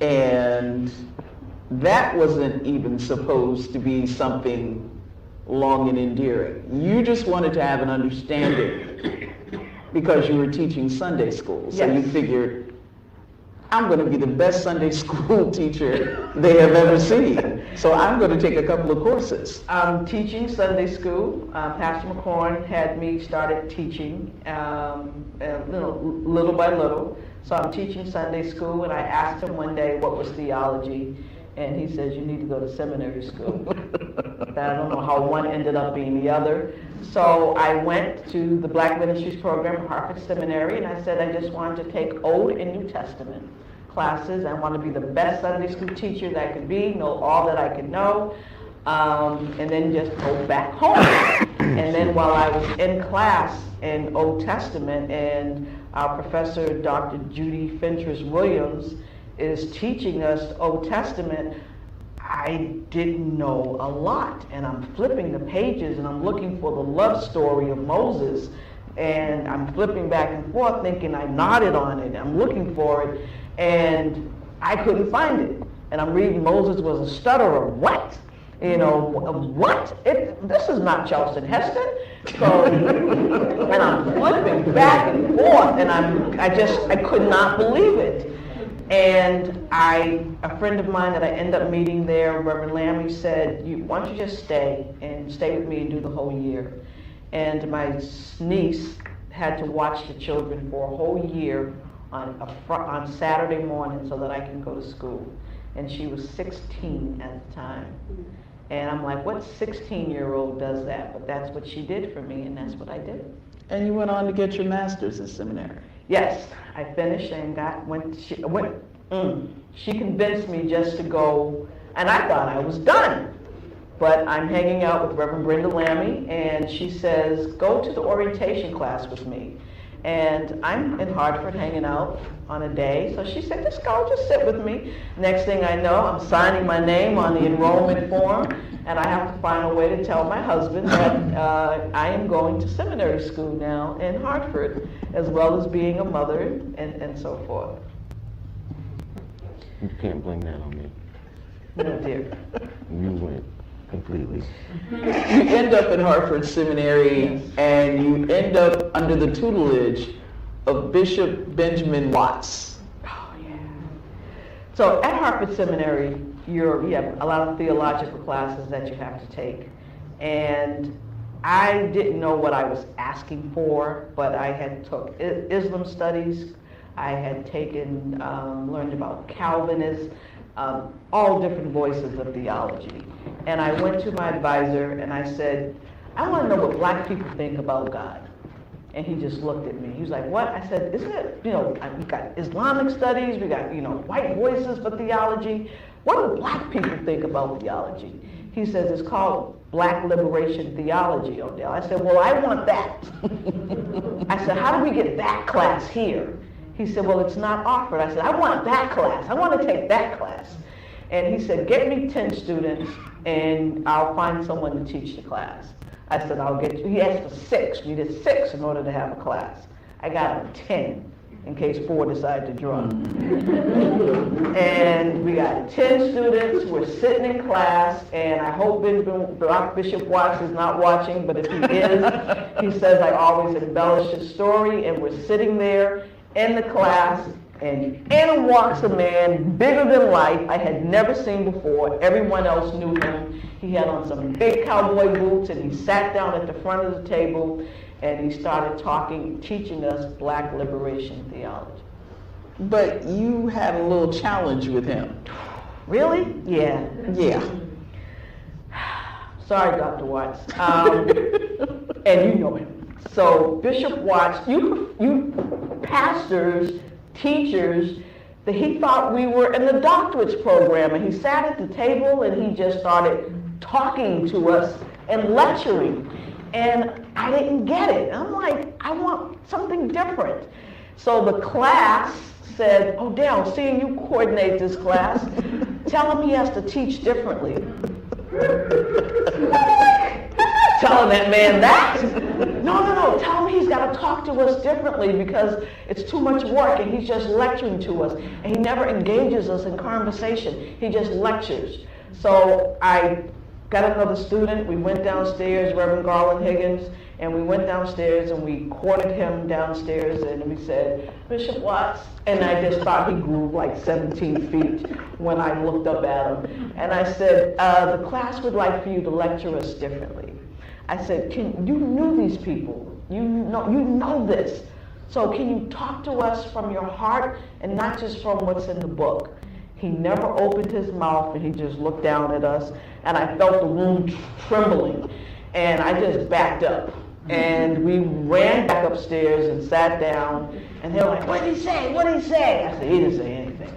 And that wasn't even supposed to be something long and endearing. You just wanted to have an understanding because you were teaching Sunday school. So Yes. you figured, I'm going to be the best Sunday school teacher they have ever seen. So I'm going to take a couple of courses. I'm teaching Sunday school. Pastor McCorn had me started teaching little by little. So I'm teaching Sunday school, and I asked him one day what was theology, and he says, you need to go to seminary school. I don't know how one ended up being the other. So I went to the Black Ministries program at Hartford Seminary, and I said I just wanted to take Old and New Testament classes. I want to be the best Sunday school teacher that I could be, know all that I could know, and then just go back home. And then while I was in class in Old Testament, and our professor, Dr. Judy Fentress-Williams, is teaching us Old Testament, I didn't know a lot. And I'm flipping the pages, and I'm looking for the love story of Moses. And I'm flipping back and forth, thinking I nodded on it. I'm looking for it, and I couldn't find it. And I'm reading Moses was a stutterer. What? You know, what? This is not Charleston Heston. So, and I'm flipping back and forth, and I could not believe it. And a friend of mine that I ended up meeting there, Reverend Lammy, said, why don't you just stay with me and do the whole year? And my niece had to watch the children for a whole year on Saturday morning so that I can go to school. And she was 16 at the time. And I'm like, what 16-year-old does that? But that's what she did for me, and that's what I did. And you went on to get your master's in seminary. Yes, I finished and she convinced me just to go, and I thought I was done. But I'm hanging out with Reverend Brenda Lammy, and she says, go to the orientation class with me. And I'm in Hartford hanging out on a day. So she said, just go, just sit with me. Next thing I know, I'm signing my name on the enrollment form, and I have to find a way to tell my husband that I am going to seminary school now in Hartford, as well as being a mother and so forth. You can't blame that on me. No, dear. You went completely. You end up at Hartford Seminary, and you end up under the tutelage of Bishop Benjamin Watts. Oh, yeah. So at Hartford Seminary, you have a lot of theological classes that you have to take. And I didn't know what I was asking for, but I had took Islam studies. I had taken, learned about Calvinists, all different voices of theology. And I went to my advisor and I said, I want to know what black people think about God. And he just looked at me. He was like, what? I said, isn't it, we got Islamic studies, we got, white voices for theology. What do black people think about theology? He says, it's called Black Liberation Theology, Odell. I said, well, I want that. I said, how do we get that class here? He said, well, it's not offered. I said, I want that class. I want to take that class. And he said, get me 10 students and I'll find someone to teach the class. I said, I'll get you. He asked for 6. We did 6 in order to have a class. I got him 10 in case 4 decide to join. And we got 10 students. We're sitting in class, and I hope Bishop Watts is not watching, but if he is, he says I always embellish his story, and we're sitting there in the class, and in walks a man bigger than life I had never seen before. Everyone else knew him. He had on some big cowboy boots, and he sat down at the front of the table, and he started teaching us Black liberation theology. But you had a little challenge with him. Really? Yeah. Yeah. Sorry, Dr. Watts. And you know him. So Bishop Watts, you pastors, teachers, that he thought we were in the doctorates program, and he sat at the table and he just started talking to us and lecturing. And I didn't get it. I'm like, I want something different. So the class said, Odell, seeing you coordinate this class, tell him he has to teach differently. Telling that man that. No, tell him he's got to talk to us differently because it's too much work and he's just lecturing to us. And he never engages us in conversation. He just lectures. So I got another student. We went downstairs, Reverend Garland Higgins, and we went downstairs and we courted him downstairs and we said, Bishop Watts, and I just thought he grew like 17 feet when I looked up at him. And I said, the class would like for you to lecture us differently. I said, you knew these people. You know this. So can you talk to us from your heart and not just from what's in the book? He never opened his mouth and he just looked down at us and I felt the room trembling and I just backed up. And we ran back upstairs and sat down and they were like, what did he say? What did he say? I said, he didn't say anything.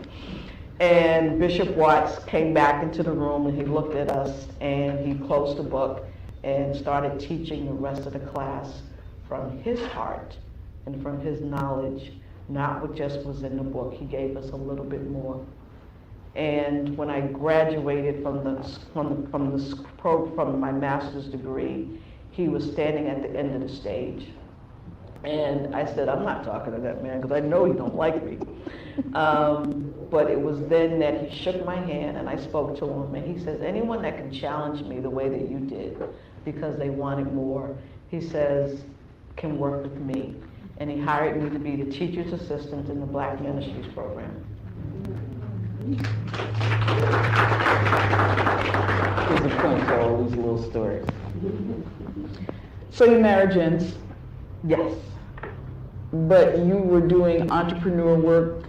And Bishop Watts came back into the room and he looked at us and he closed the book and started teaching the rest of the class from his heart and from his knowledge, not what just was in the book. He gave us a little bit more. And when I graduated from my master's degree, he was standing at the end of the stage. And I said, I'm not talking to that man because I know he don't like me. But it was then that he shook my hand and I spoke to him and he says, anyone that can challenge me the way that you did because they wanted more, he says, can work with me. And he hired me to be the teacher's assistant in the Black Ministries program. Here's a point for all these little stories. So you married Jens? Yes. But you were doing entrepreneur work,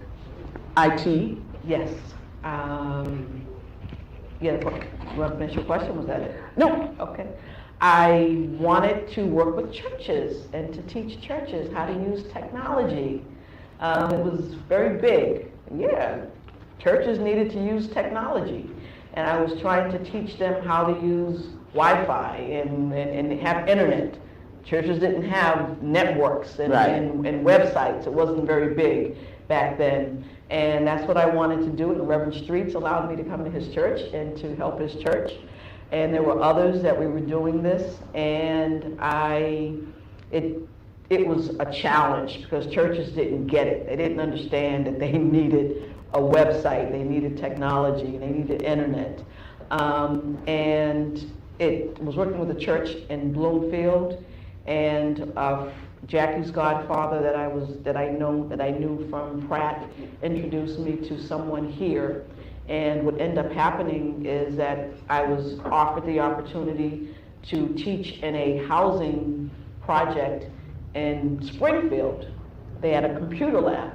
IT? Yes. You want to finish your question? Was that it? No. Okay. I wanted to work with churches and to teach churches how to use technology. It was very big. Yeah, churches needed to use technology. And I was trying to teach them how to use Wi-Fi and have internet. Churches didn't have networks and websites. It wasn't very big back then. And that's what I wanted to do. And Reverend Streets allowed me to come to his church and to help his church. And there were others that we were doing this. And it was a challenge because churches didn't get it. They didn't understand that they needed a website, they needed technology, they needed internet. And it was working with a church in Bloomfield, and Jackie's godfather that I knew from Pratt introduced me to someone here. And what ended up happening is that I was offered the opportunity to teach in a housing project in Springfield. They had a computer lab.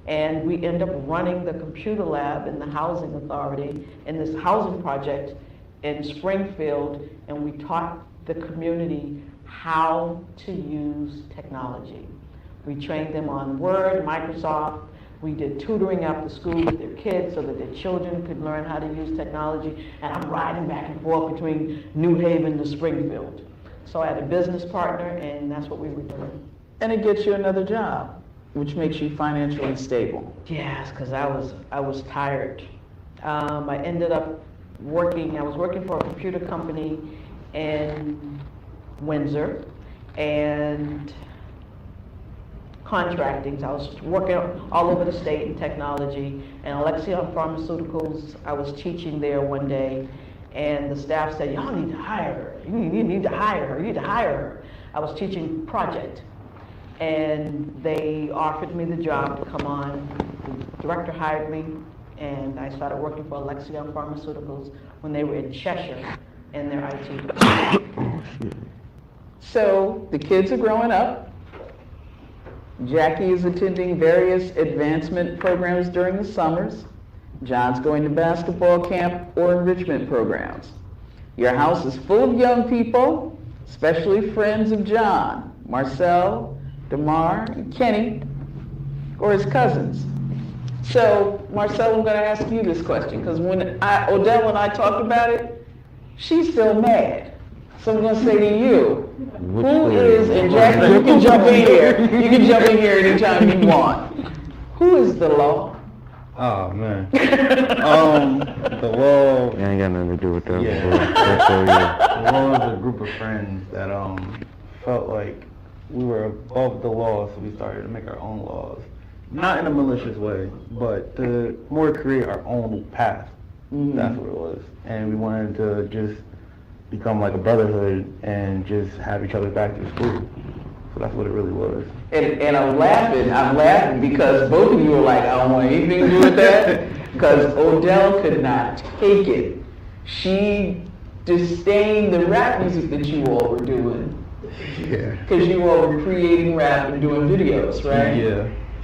And we ended up running the computer lab in the housing authority in this housing project in Springfield, and we taught the community how to use technology. We trained them on Word, Microsoft. We did tutoring after school with their kids so that their children could learn how to use technology. And I'm riding back and forth between New Haven to Springfield. So I had a business partner, and that's what we were doing. And it gets you another job, which makes you financially stable. Yes, because I was tired. I ended up working. I was working for a computer company in Windsor, and contracting. So I was working all over the state in technology. And Alexion Pharmaceuticals, I was teaching there one day, and the staff said, y'all need to hire her. You need to hire her. You need to hire her. I was teaching project, and they offered me the job to come on. The director hired me, and I started working for Alexion Pharmaceuticals when they were in Cheshire in their IT department. So the kids are growing up. Jackie is attending various advancement programs during the summers. John's going to basketball camp or enrichment programs. Your house is full of young people, especially friends of John, Marcel, Damar, and Kenny, or his cousins. So, Marcel, I'm going to ask you this question, because when Odell and I talked about it, she's still mad. So I'm going to say to you, who is, and Jackie, you can jump in here. You can jump in here anytime you want. Who is the law? Oh, man. The law... I ain't got nothing to do with that. Yeah. The law is a group of friends that felt like we were above the law, so we started to make our own laws. Not in a malicious way, but to more create our own path. Mm-hmm. That's what it was. And we wanted to just become like a brotherhood and just have each other back to school. So that's what it really was. And I'm laughing because both of you are like, I don't want anything to do with that, because Odell could not take it. She disdained the rap music that you all were doing. Yeah. Because you all were creating rap and doing videos, right?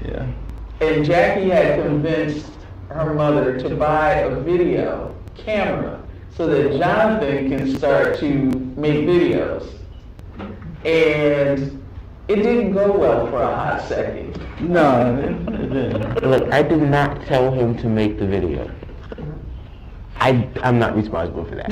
Yeah. And Jackie had convinced her mother to buy a video camera so that Jonathan can start to make videos. And it didn't go well for a hot second. No, it didn't. Look, I did not tell him to make the video. I'm not responsible for that.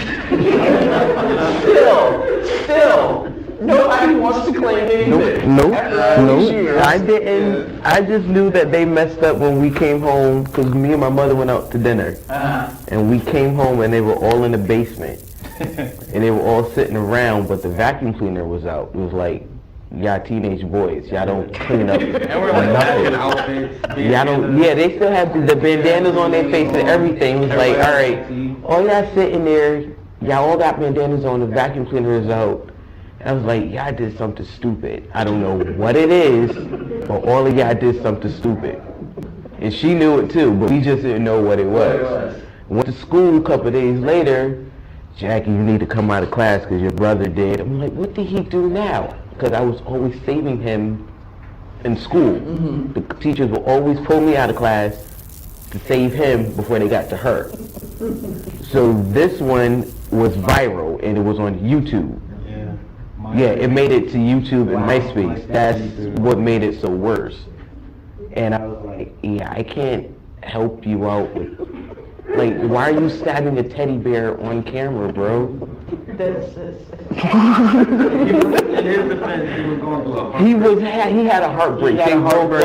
Still, nobody wants to claim anything. Nope. After all these years. I didn't. I just knew that they messed up when we came home, because me and my mother went out to dinner. And we came home and they were all in the basement. And they were all sitting around, but the vacuum cleaner was out. It was like, y'all teenage boys, y'all don't clean up And we're like matching outfits. Y'all don't, yeah, they still have the bandanas on their face and everything. It was like, all right, all y'all sitting there, y'all all got bandanas on, the vacuum cleaner is out. I was like, y'all did something stupid. I don't know what it is, but all of y'all did something stupid. And she knew it too, but we just didn't know what it was. Went to school a couple of days later. Jackie, you need to come out of class because your brother did. I'm like, what did he do now? Because I was always saving him in school. Mm-hmm. The teachers would always pull me out of class to save him before they got to her. So this one was viral and it was on YouTube. Yeah, it made it to YouTube and MySpace. That's what made it so worse. And I was like, yeah, I can't help you out with, like, why are you stabbing a teddy bear on camera, bro? In his defense, he was going through a heartbreak. He had a heartbreak. He had a heartbreak.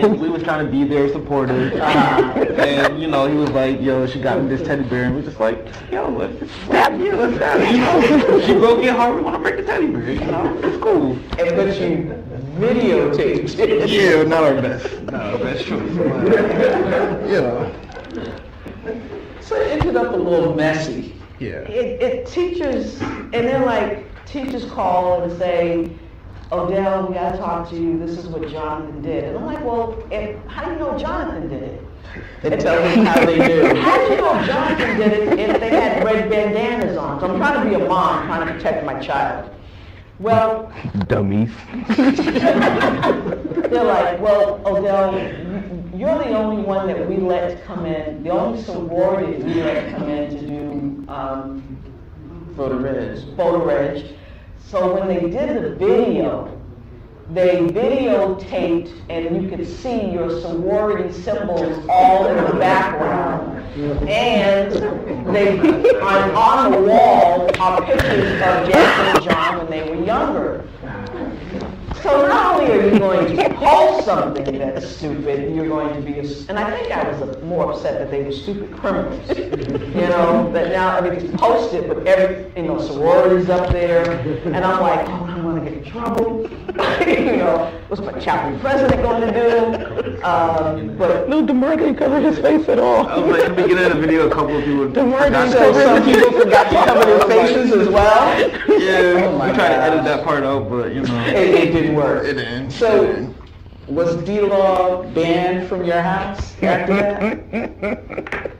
And we was trying to be there supportive. And, you know, he was like, yo, she got me this teddy bear. And we just like, yo, let's stab you, let's stab you. You know, she broke your heart, we want to break the teddy bear. You know, it's cool. And but you videotaped it. Yeah, not our best. Not our best choice. But, you know. So it ended up a little messy. Yeah. It teachers, and then like teachers call and say, Odell, we gotta talk to you, this is what Jonathan did. And I'm like, well, how do you know Jonathan did it? They tell them how they do. How do you know Jonathan did it if they had red bandanas on? So I'm trying to be a mom, trying to protect my child. Well, dummies. They're like, well, Odell, you're the only one that we let come in, the only sorority we let come in to do Photo reg. Photo reg. So when they did the video, they videotaped and you could see your sorority symbols all in the background. And they, on the wall are pictures of Jackson and John when they were younger. So not only are you going to post something that's stupid, you're going to be, and I think I was more upset that they were stupid criminals. You know, that now everything's posted with every, sororities up there, and I'm like, oh, I don't want to get in trouble. What's my chapter president going to do? But No, Demar didn't cover his face at all. I was like, in the beginning of the video, a couple of people. so some people forgot to cover their faces as well. Yeah, we tried to edit that part out, but It didn't work. It didn't. So, Was D-Law banned from your house after that?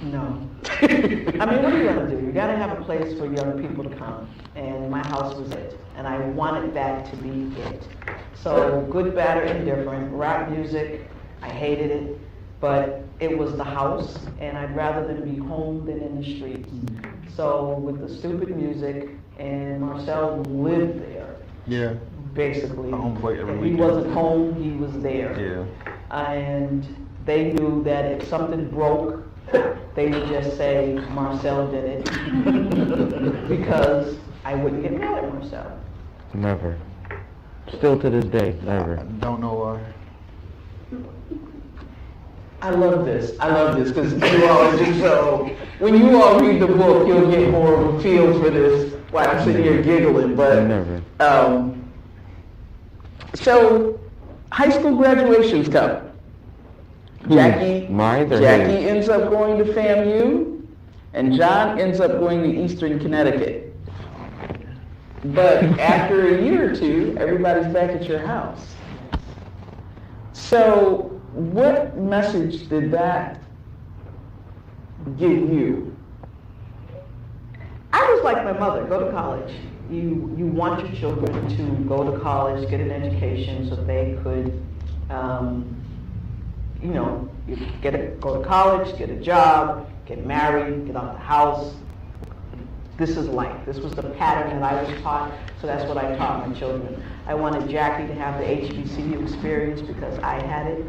no. I mean, what are you going to do? You got to have a place for young people to come. And my house was it. And I wanted that to be it. So, good, bad, or indifferent, rap music, I hated it. But it was the house, and I'd rather them be home than in the streets. So, with the stupid music, and Marcel lived there. Yeah. Basically. Home plate every If he weekend. wasn't home, he was there. Yeah. And they knew that if something broke, they would just say, Marcel did it. Because I wouldn't get mad at Marcel. Never. Still to this day, never. Don't know why. I love this because you all are just so, when you all read the book, you'll get more of a feel for this while I'm sitting here giggling, but, Never. So, high school graduations come. Jackie Mine or his? ends up going to FAMU, and John ends up going to Eastern Connecticut. But after a year or two, everybody's back at your house. So, what message did that give you? I was like my mother, go to college. You want your children to go to college, get an education so they could, go to college, get a job, get married, get out of the house. This is life. This was the pattern that I was taught, so that's what I taught my children. I wanted Jackie to have the HBCU experience because I had it.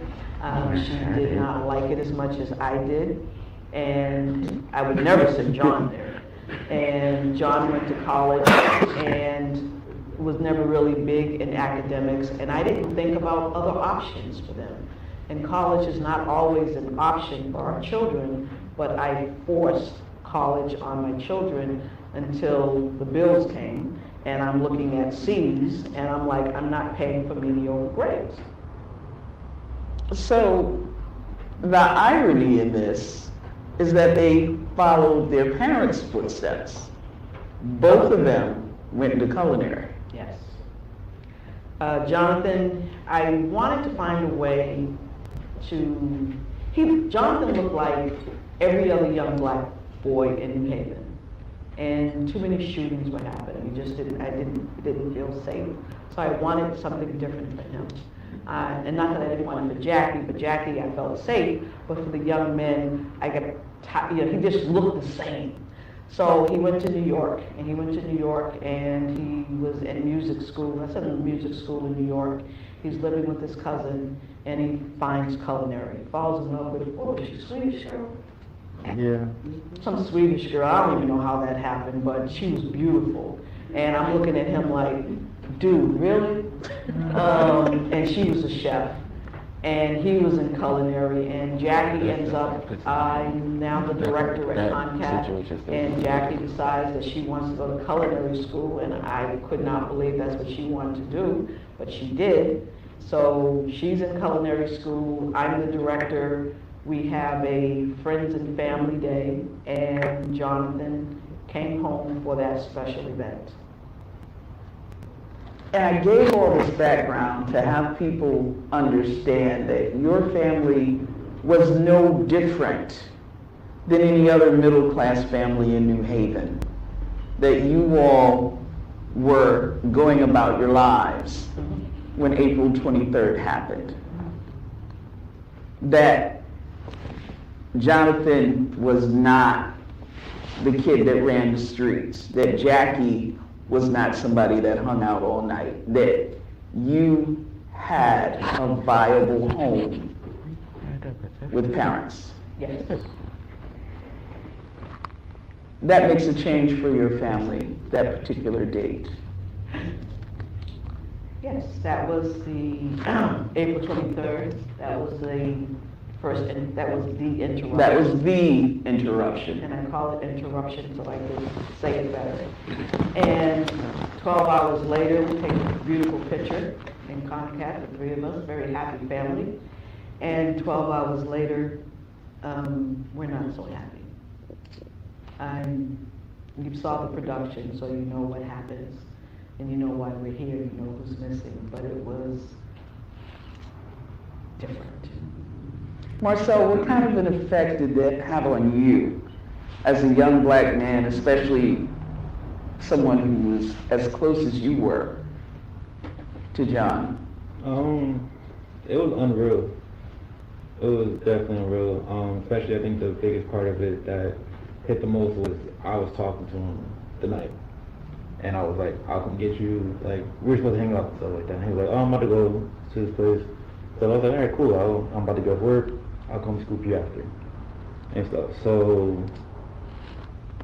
She did not like it as much as I did, and I would never send John there. And John went to college and was never really big in academics, and I didn't think about other options for them. And college is not always an option for our children, but I forced college on my children until the bills came, and I'm looking at C's, and I'm like, I'm not paying for mediocre grades. So, the irony in this is that they followed their parents' footsteps. Both of them went into culinary. Yes. Jonathan, I wanted to find a way to, Jonathan looked like every other young black boy in New Haven. And too many shootings were happening. I didn't feel safe. So I wanted something different for him. And not that I didn't want it for Jackie, but Jackie I felt safe. But for the young men, I got he just looked the same. So he went to New York, and he was in music school. I said in music school in New York. He's living with his cousin, and he finds culinary. He falls in love with, she's a Swedish girl. Yeah. Some Swedish girl, I don't even know how that happened, but she was beautiful. And I'm looking at him like, dude, really? And she was a chef. And he was in culinary, and Jackie ends up, I'm now the director at Concat, and Jackie decides that she wants to go to culinary school, and I could not believe that's what she wanted to do, but she did. So she's in culinary school, I'm the director, we have a friends and family day, and Jonathan came home for that special event. And I gave all this background to have people understand that your family was no different than any other middle-class family in New Haven. That you all were going about your lives when April 23rd happened. That Jonathan was not the kid that ran the streets. That Jackie was not somebody that hung out all night, that you had a viable home with parents. Yes. That makes a change for your family, that particular date. Yes, that was the April 23rd. That was the first, and that was the interruption. That was the interruption. And I call it interruption so I could say it better. And 12 hours later, we take a beautiful picture in contact, the three of us, very happy family. And 12 hours later, we're not so happy. You saw the production, so you know what happens, and you know why we're here, you know who's missing, but it was different. Marcel, what kind of an effect did that have on you as a young black man, especially someone who was as close as you were to John? It was unreal. It was definitely unreal. Especially, I think the biggest part of it that hit the most was I was talking to him the night, and I was like, "I'll come get you." Like, we were supposed to hang out and stuff like that. And he was like, "Oh, I'm about to go to this place." So I was like, "All right, cool. I'm about to go to work. I'll come scoop you after and stuff." So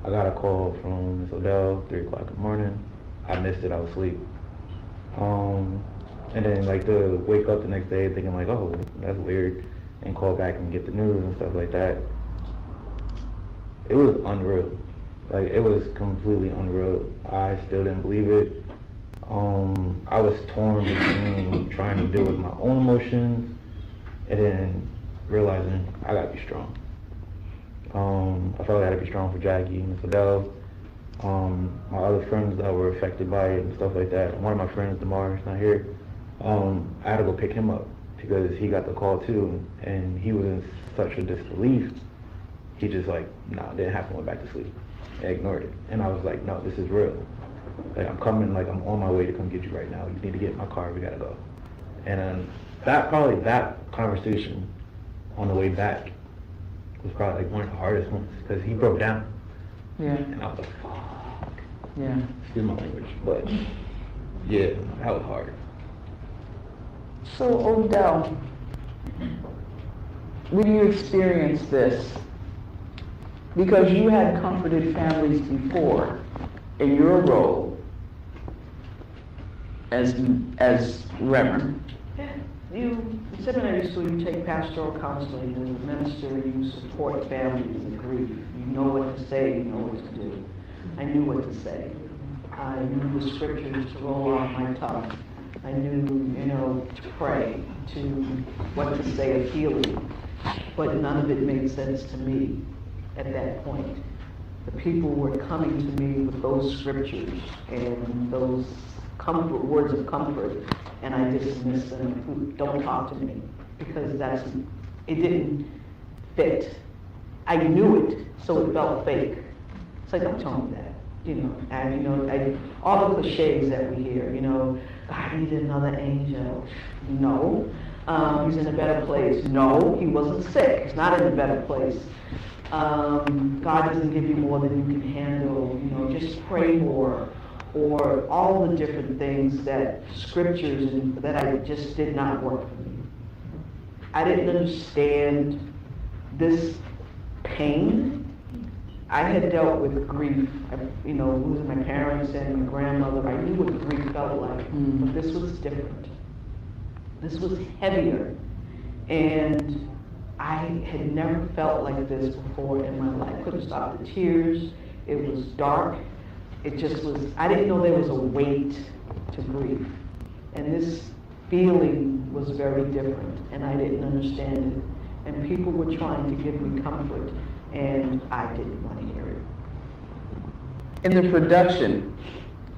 I got a call from Miss Odell, 3 o'clock in the morning. I missed it. I was asleep. And then like to wake up the next day thinking like, "Oh, that's weird," and call back and get the news and stuff like that. It was unreal. Like, it was completely unreal. I still didn't believe it. I was torn between trying to deal with my own emotions and then realizing I gotta be strong. I felt like I had to be strong for Jackie and Fidel. My other friends that were affected by it and stuff like that. One of my friends, DeMar, is not here. I had to go pick him up because he got the call too, and he was in such a disbelief. He just like, nah, didn't happen, went back to sleep. I ignored it. And I was like, no, this is real. Like, I'm coming, like, I'm on my way to come get you right now. You need to get in my car, we gotta go. And then that conversation on the way back was probably like one of the hardest ones because he broke down. Yeah. And I was like, fuck. Yeah. Excuse my language, but yeah, that was hard. So, Odell, when you experienced this, because you had comforted families before in your role as Reverend. In seminary school, you take pastoral counseling, and as a minister, you support families in grief. You know what to say, you know what to do. I knew what to say. I knew the scriptures to roll off my tongue. I knew, to pray, to what to say of healing. But none of it made sense to me at that point. The people were coming to me with those scriptures and those words of comfort, and I dismissed them. Don't talk to me, because it didn't fit. I knew it, so it felt fake. It's like, don't tell me that. And all the cliches that we hear, I need another angel. No. He's in a better place. No, he wasn't sick. He's not in a better place. God doesn't give you more than you can handle. Just pray more. Or all the different things that scriptures that I just did not work for me. I didn't understand this pain. I had dealt with grief, losing my parents and my grandmother. I knew what grief felt like, but this was different. This was heavier, and I had never felt like this before in my life. I couldn't stop the tears. It was dark. It just was, I didn't know there was a weight to grief. And this feeling was very different, and I didn't understand it. And people were trying to give me comfort, and I didn't want to hear it. In the production,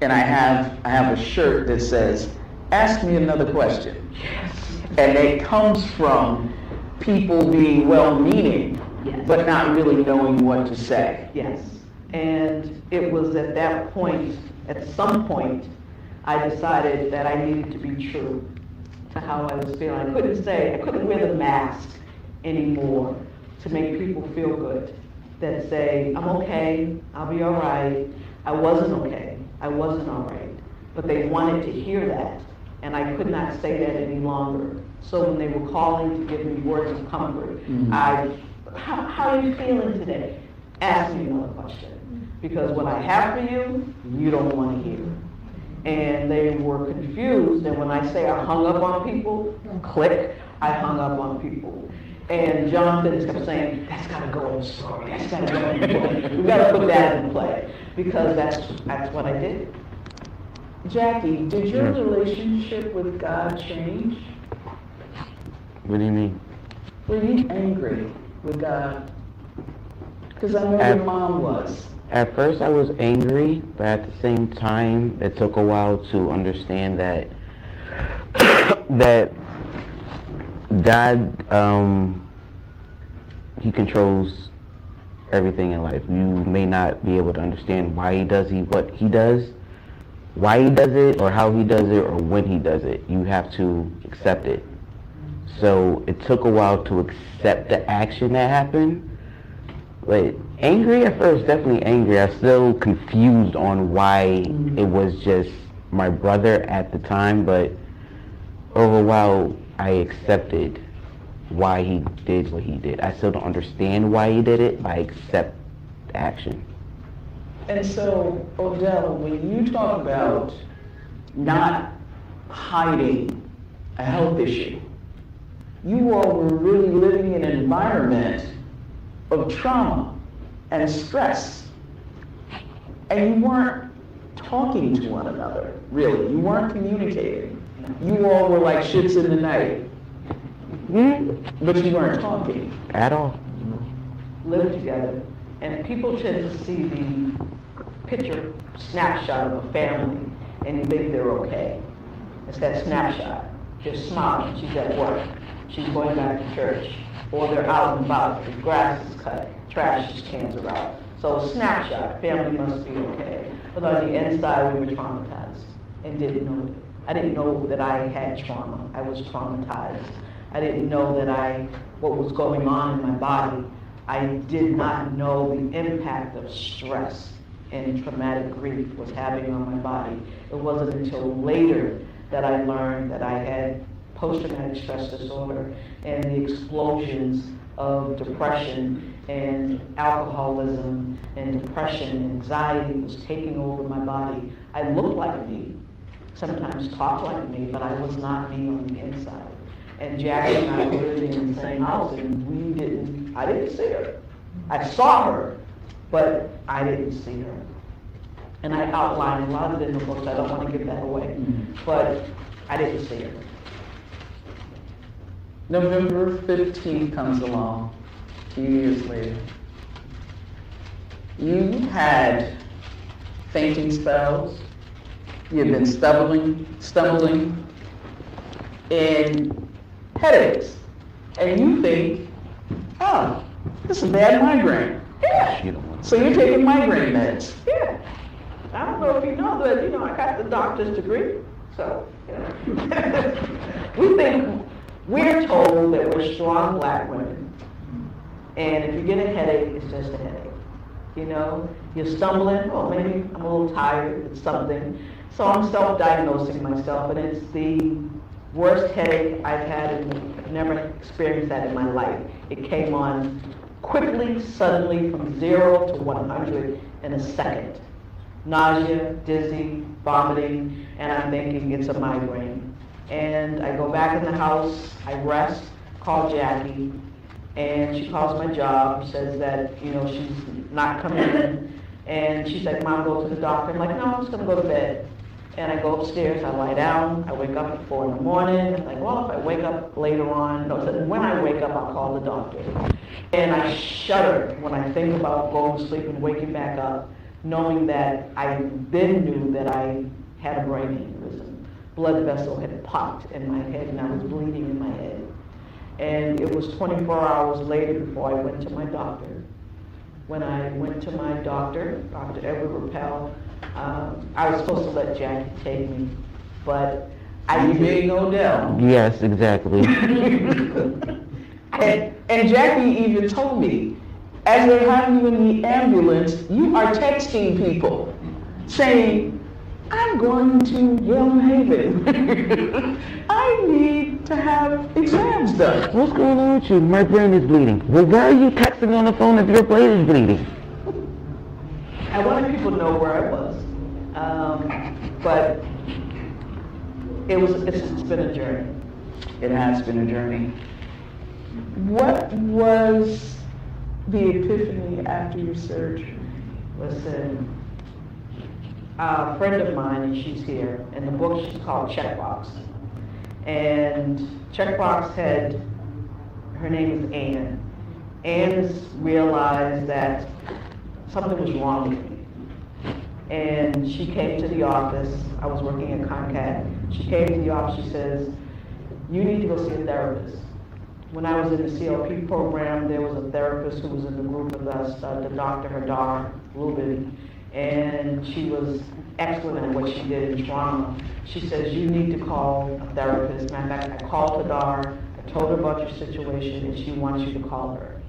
and I have a shirt that says, "Ask me another question." Yes. And it comes from people being well-meaning, Yes. but not really knowing what to say. Yes. And it was at that point, at some point, I decided that I needed to be true to how I was feeling. I couldn't wear the mask anymore to make people feel good. That say, I'm okay, I'll be all right. I wasn't okay. I wasn't all right. But they wanted to hear that, and I could not say that any longer. So when they were calling to give me words of comfort, how are you feeling today? Ask me another question. Because what I have for you, you don't want to hear. And they were confused, and when I say I hung up on people, click, I hung up on people. And Jonathan kept saying, that's got to go in the story, that's got to go in the play. We've got to put that in play, because that's what I did. Jackie, did your relationship with God change? What do you mean? Were you angry with God? Because I know your mom was. At first I was angry, but at the same time, it took a while to understand that that God, He controls everything in life. You may not be able to understand why He does what He does, why He does it, or how He does it, or when He does it. You have to accept it. So it took a while to accept the action that happened. But angry at first, definitely angry. I'm still confused on why it was just my brother at the time, but over a while I accepted why he did what he did. I still don't understand why he did it, but I accept the action. And so, Odell, when you talk about not hiding a health issue, you all were really living in an environment of trauma and stress. And you weren't talking to one another, really. You weren't communicating. You all were like ships in the night. But you weren't talking. At all. Live together. And people tend to see the picture, snapshot of a family, and you think they're okay. It's that snapshot. They're smiling, she's at work, she's going back to church, or they're out and about, the grass is cut, trash cans are out. So snapshot, family must be okay. But on the inside, we were traumatized and didn't know it. I didn't know that I had trauma. I was traumatized. I didn't know that what was going on in my body. I did not know the impact of stress and traumatic grief was having on my body. It wasn't until later that I learned that I had post-traumatic stress disorder and the explosions of depression and alcoholism and depression and anxiety was taking over my body. I looked like me, sometimes talked like me, but I was not me on the inside. And Jackie and I were living in the same house, and I didn't see her. I saw her, but I didn't see her. And I outlined a lot of it in the books. I don't want to give that away, but I didn't see her. November 15th comes along, a few years later. You had fainting spells. You've been stumbling, and headaches. And you think, oh, this is a bad migraine. Yeah. So you're taking migraine meds. Yeah. I don't know if you know that, I got the doctor's degree. So, we're told that we're strong black women. And if you get a headache, it's just a headache. You're stumbling, maybe I'm a little tired, it's something. So I'm self-diagnosing myself, and it's the worst headache I've had, and I've never experienced that in my life. It came on quickly, suddenly, from 0 to 100 in a second. Nausea, dizzy, vomiting, and I'm thinking it's a migraine. And I go back in the house, I rest, call Jackie, and she calls my job, says that, she's not coming in. And she's like, Mom, go to the doctor. I'm like, no, I'm just going to go to bed. And I go upstairs, I lie down, I wake up at 4 in the morning. I'm like, well, if I wake up later on, when I wake up, I'll call the doctor. And I shudder when I think about going to sleep and waking back up, knowing that I then knew that I had a brain aneurysm. Blood vessel had popped in my head, and I was bleeding in my head. And it was 24 hours later before I went to my doctor. When I went to my doctor, Dr. Edward Rappel, I was supposed to let Jackie take me, but You being Odell. Yes, exactly. And Jackie even told me, as they're having you in the ambulance, you are texting people, saying, I'm going to Yale New Haven. I need to have exams done. What's going on with you? My brain is bleeding. Well, why are you texting on the phone if your brain is bleeding? I wanted people to know where I was, but it's been a journey. It has been a journey. What was the epiphany after your surgery? Listen, a friend of mine, and she's here, and the book she's called Checkbox. And Checkbox had, her name is Anne. Anne has realized that something was wrong with me. And she came to the office. I was working at Concat. She came to the office. She says, you need to go see a therapist. When I was in the CLP program, there was a therapist who was in the group with us, Dr. Hadar Rubin, and she was excellent at what she did in trauma. She says, you need to call a therapist. Matter of fact, I called Hadar, I told her about your situation, and she wants you to call her.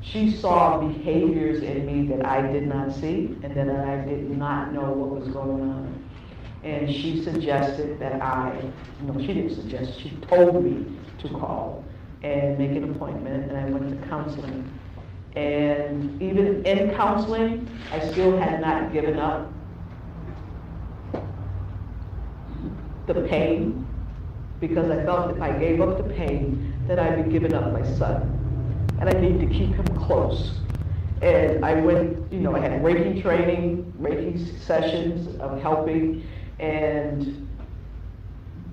She saw behaviors in me that I did not see and that I did not know what was going on. And she suggested that she didn't suggest, she told me to call and make an appointment, and I went to counseling. And even in counseling, I still had not given up the pain, because I felt if I gave up the pain, that I'd be giving up my son. And I needed to keep him close. And I went, I had Reiki training, Reiki sessions of helping, and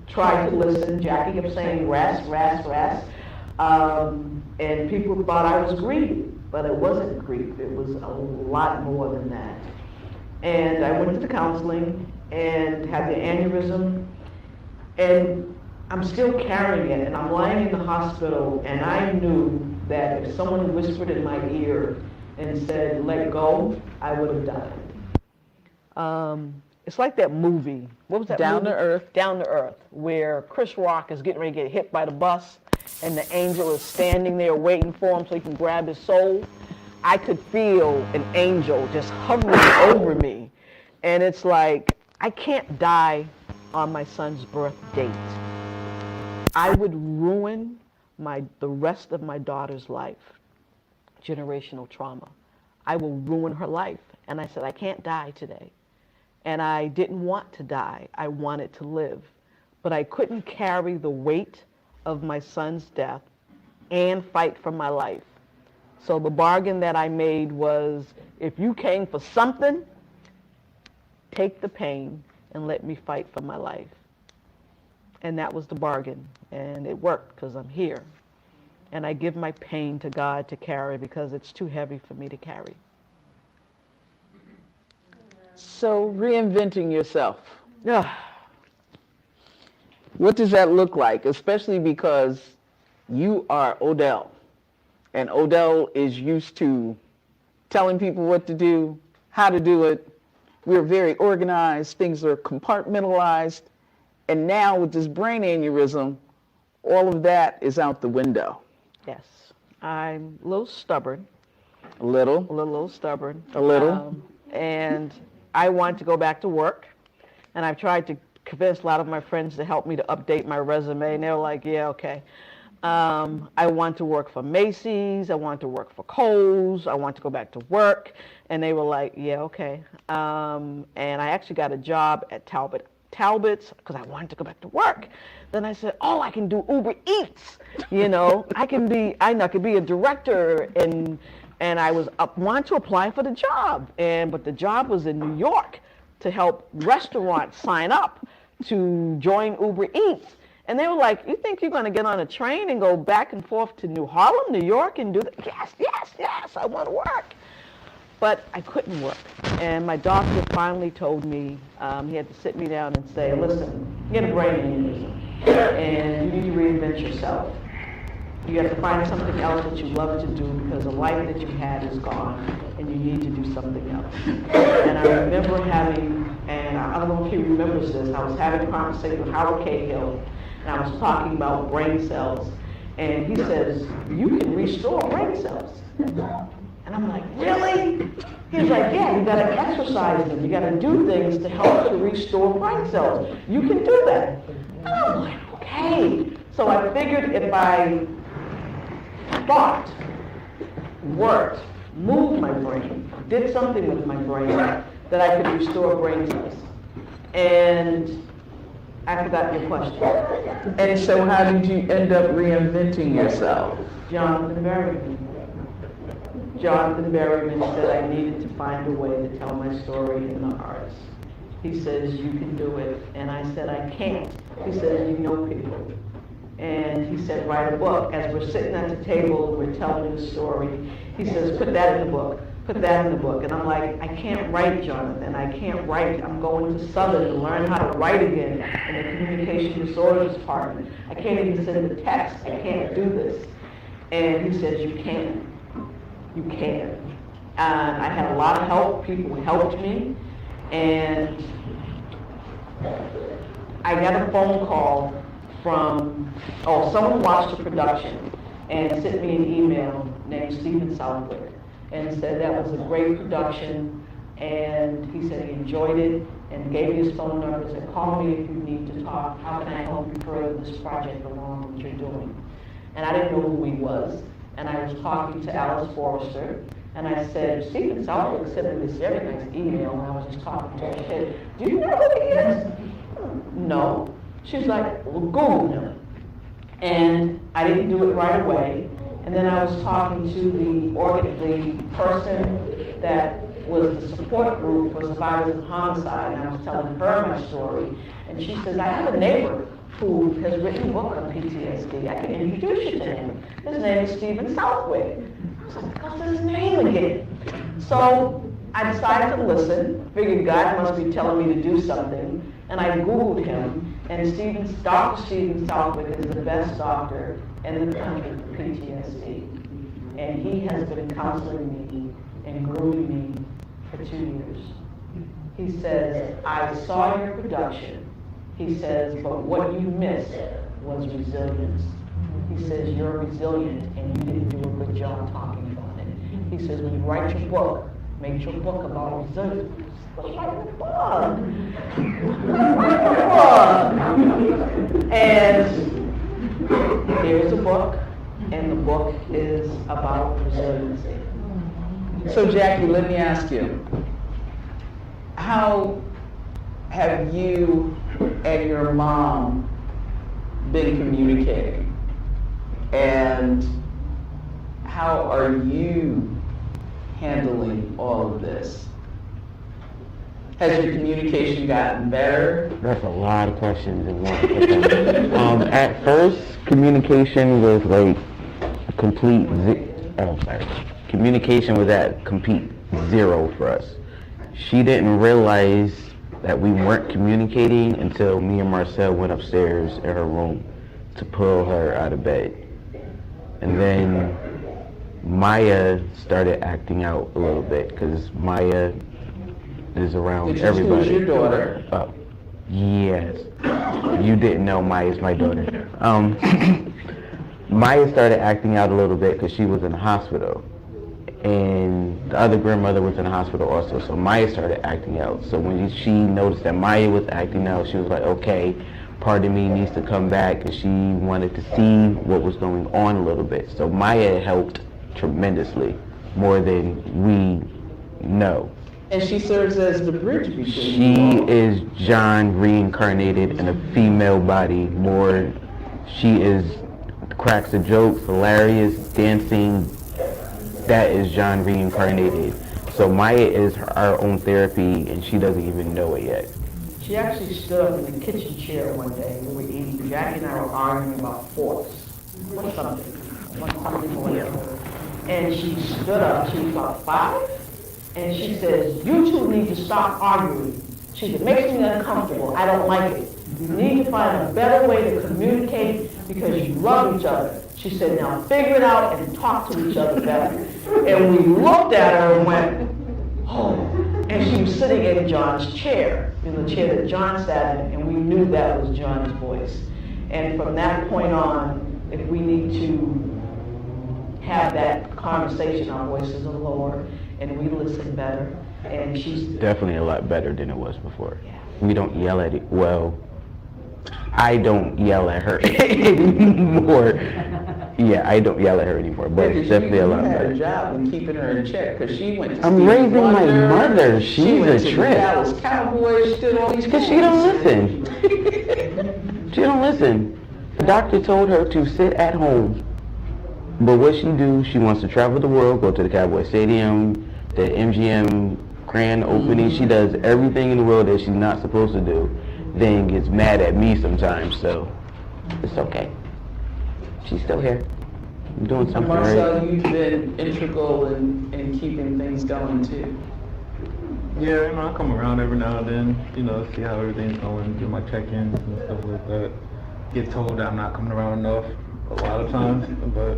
tried to listen. Jackie kept saying, rest, rest, rest. And people thought I was grief, but it wasn't grief. It was a lot more than that. And I went to the counseling and had the aneurysm, and I'm still carrying it, and I'm lying in the hospital, and I knew that if someone whispered in my ear and said, let go, I would have died. It's like that movie. What was that Down movie? to Earth. Down to Earth, where Chris Rock is getting ready to get hit by the bus, and the angel is standing there waiting for him so he can grab his soul. I could feel an angel just hovering over me. And it's like, I can't die on my son's birth date. I would ruin the rest of my daughter's life. Generational trauma. I will ruin her life. And I said, I can't die today. And I didn't want to die. I wanted to live. But I couldn't carry the weight of my son's death and fight for my life. So the bargain that I made was, if you came for something, take the pain and let me fight for my life. And that was the bargain. And it worked, because I'm here. And I give my pain to God to carry, because it's too heavy for me to carry. So reinventing yourself. What does that look like? Especially because you are Odell. And Odell is used to telling people what to do, how to do it. We're very organized. Things are compartmentalized. And now with this brain aneurysm, all of that is out the window. Yes. I'm a little stubborn. A little? A little stubborn. A little? And I want to go back to work. And I've tried to convince a lot of my friends to help me to update my resume. And they're like, yeah, okay. I want to work for Macy's. I want to work for Kohl's. I want to go back to work. And they were like, yeah, okay. And I actually got a job at Talbot's, because I wanted to go back to work. Then I said, oh, I can do Uber Eats. I could be a director, and I was want to apply for the job. But the job was in New York to help restaurants sign up to join Uber Eats. And they were like, you think you're going to get on a train and go back and forth to New Harlem, New York, and do that? Yes, I want to work. But I couldn't work. And my doctor finally told me, he had to sit me down and say, listen, you have a brain aneurysm, and you need to reinvent yourself. You have to find something else that you love to do, because the life that you had is gone, and you need to do something else. And I remember and I don't know if he remembers this, I was having a conversation with Howard Cahill, and I was talking about brain cells. And he says, you can restore brain cells. And I'm like, really? He's like, yeah, you gotta exercise them. You gotta do things to help to restore brain cells. You can do that. And I'm like, okay. So I figured if I thought, worked, moved my brain, did something with my brain, that I could restore brain cells. And I forgot your question. And so how did you end up reinventing yourself? Jonathan Berryman. Jonathan Berryman said I needed to find a way to tell my story in the arts. He says, you can do it. And I said, I can't. He says, you know people. And he said, write a book. As we're sitting at the table, we're telling the story. He says, put that in the book. Put that in the book. And I'm like, I can't write, Jonathan. I can't write. I'm going to Southern to learn how to write again in the communication disorders department. I can't even send the text. I can't do this. And he says, you can. You can. And I had a lot of help. People helped me. And I got a phone call from, someone watched the production and sent me an email named Stephen Southwick and said that was a great production, and he said he enjoyed it and gave me his phone number and said, call me if you need to talk. How can I help you further this project along that you're doing? And I didn't know who he was, and I was talking to Alice Forrester, and I said, Stephen Southwick sent me this very nice email, and I was just talking to her. She said, do you know who he is? No. She's like, well, Google him. And I didn't do it right away. And then I was talking to the person that was the support group for survivors of homicide, and I was telling her my story. And she says, I have a neighbor who has written a book on PTSD. I can introduce you to him. His name is Stephen Southwick. I was like, what's his name again? So I decided to listen, figured God must be telling me to do something, and I Googled him, and Dr. Stephen Southwick is the best doctor in the country for PTSD. And he has been counseling me and grooming me for 2 years. He says, I saw your production. He says, but what you missed was resilience. He says, you're resilient and you didn't do a good job talking about it. He says, when you write your book, make your book about resilience. Write a book. Write a book. And here's a book, and the book is about resiliency. So Jackie, let me ask you, how have you and your mom been communicating? And how are you handling all of this? Has your communication gotten better? That's a lot of questions in one. At first, communication was like a complete communication was at complete zero for us. She didn't realize that we weren't communicating until me and Marcel went upstairs in her room to pull her out of bed. And then Maya started acting out a little bit because Maya is around everybody. Who's your daughter? Oh, yes. You didn't know Maya's my daughter. Maya started acting out a little bit because she was in the hospital. And the other grandmother was in the hospital also, so Maya started acting out. So when she noticed that Maya was acting out, she was like, okay, part of me needs to come back, and she wanted to see what was going on a little bit. So Maya helped tremendously, more than we know. And she serves as the bridge between She is John reincarnated in a female body. She is cracks the jokes, hilarious, dancing. That is John reincarnated. So Maya is our own therapy, and she doesn't even know it yet. She actually stood up in the kitchen chair one day. We were eating. Jackie and I were arguing about forks or something or whatever. And she stood up. She was about 5. And she says, you two need to stop arguing. She said, it makes me uncomfortable. I don't like it. You need to find a better way to communicate because you love each other. She said, now figure it out and talk to each other better. And we looked at her and went, oh. And she was sitting in John's chair, in the chair that John sat in, and we knew that was John's voice. And from that point on, if we need to have that conversation. Our voices are lower, and we listen better. And she's Definitely a lot better than it was before. We don't yell at it. Well, I don't yell at her anymore. Yeah, I don't yell at her anymore, but it's definitely a lot You had better. a job in keeping her in check, because she went to I'm Stevie raising my Wonder, mother. she She's went a to the trip. Dallas Cowboys, she did all these Because she don't listen. She don't listen. The doctor told her to sit at home. But what she do, she wants to travel the world, go to the Cowboy Stadium, the MGM grand opening. She does everything in the world that she's not supposed to do. Then gets mad at me sometimes, so it's okay. She's still here. I'm doing something right. Marcel, you've been integral in keeping things going too. Yeah, I come around every now and then, see how everything's going, do my check-ins and stuff like that. Get told that I'm not coming around enough a lot of times, but,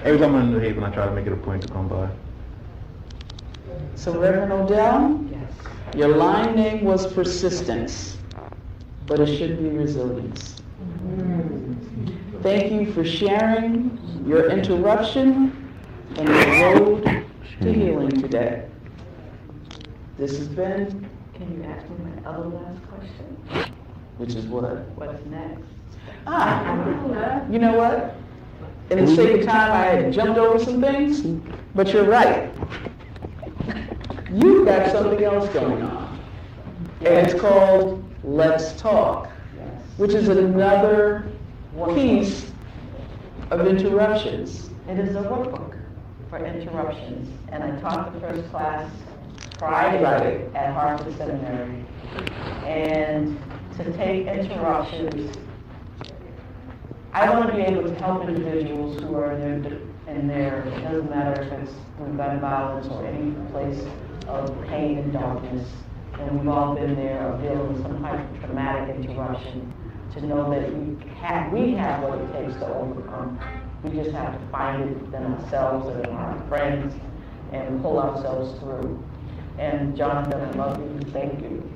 every time I'm in New Haven, I try to make it a point to come by. So Reverend Odell, your line name was persistence, but it should be resilience. Thank you for sharing your interruption and your road to healing today. This has been, Can you ask me my other last question? which is what? What's next? You know what? In the sake of time, I had jumped over some things, but you're right. You've got something else going on. And it's called Let's Talk, which is another piece of interruptions. It is a workbook for interruptions, and I taught the first class Friday at Harvard Seminary. And to take interruptions, I want to be able to help individuals who are in their, it doesn't matter if it's through gun violence or any place of pain and darkness, and we've all been there or dealing with some type of traumatic interruption, to know that we have what it takes to overcome. We just have to find it within ourselves and our friends and pull ourselves through. And Jonathan, I love you, thank you.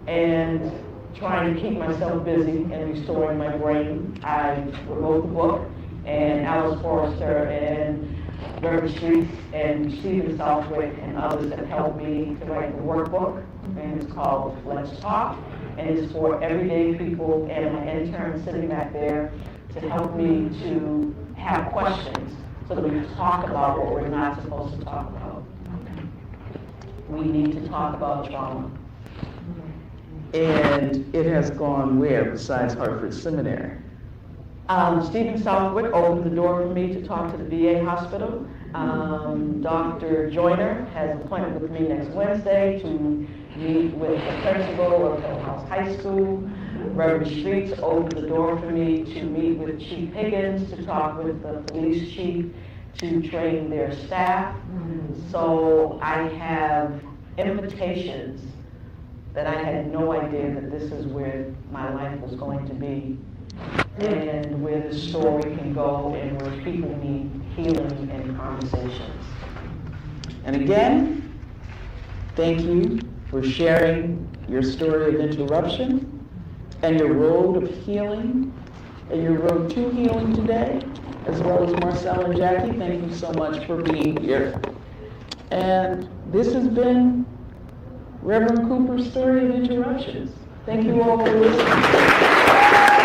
And trying to keep myself busy and restoring my brain, I wrote the book, and Alice Forrester and Reverend Streets and Stephen Southwick and others have helped me to write the workbook, and it's called Let's Talk, and it's for everyday people and my intern sitting back there to help me to have questions so that we can talk about what we're not supposed to talk about. We need to talk about trauma. And it has gone where besides Hartford Seminary? Stephen Southwick opened the door for me to talk to the VA hospital. Dr. Joyner has an appointment with me next Wednesday to meet with the principal of Hill House High School. Reverend Streets opened the door for me to meet with Chief Higgins, to talk with the police chief, to train their staff. So I have invitations that I had no idea that this is where my life was going to be, and where the story can go, and where people need healing and conversations. And again, thank you for sharing your story of interruption and your road of healing and your road to healing today, as well as Marcel and Jackie. Thank you so much for being here. And this has been Reverend Cooper's story of interruptions. Thank you all for listening.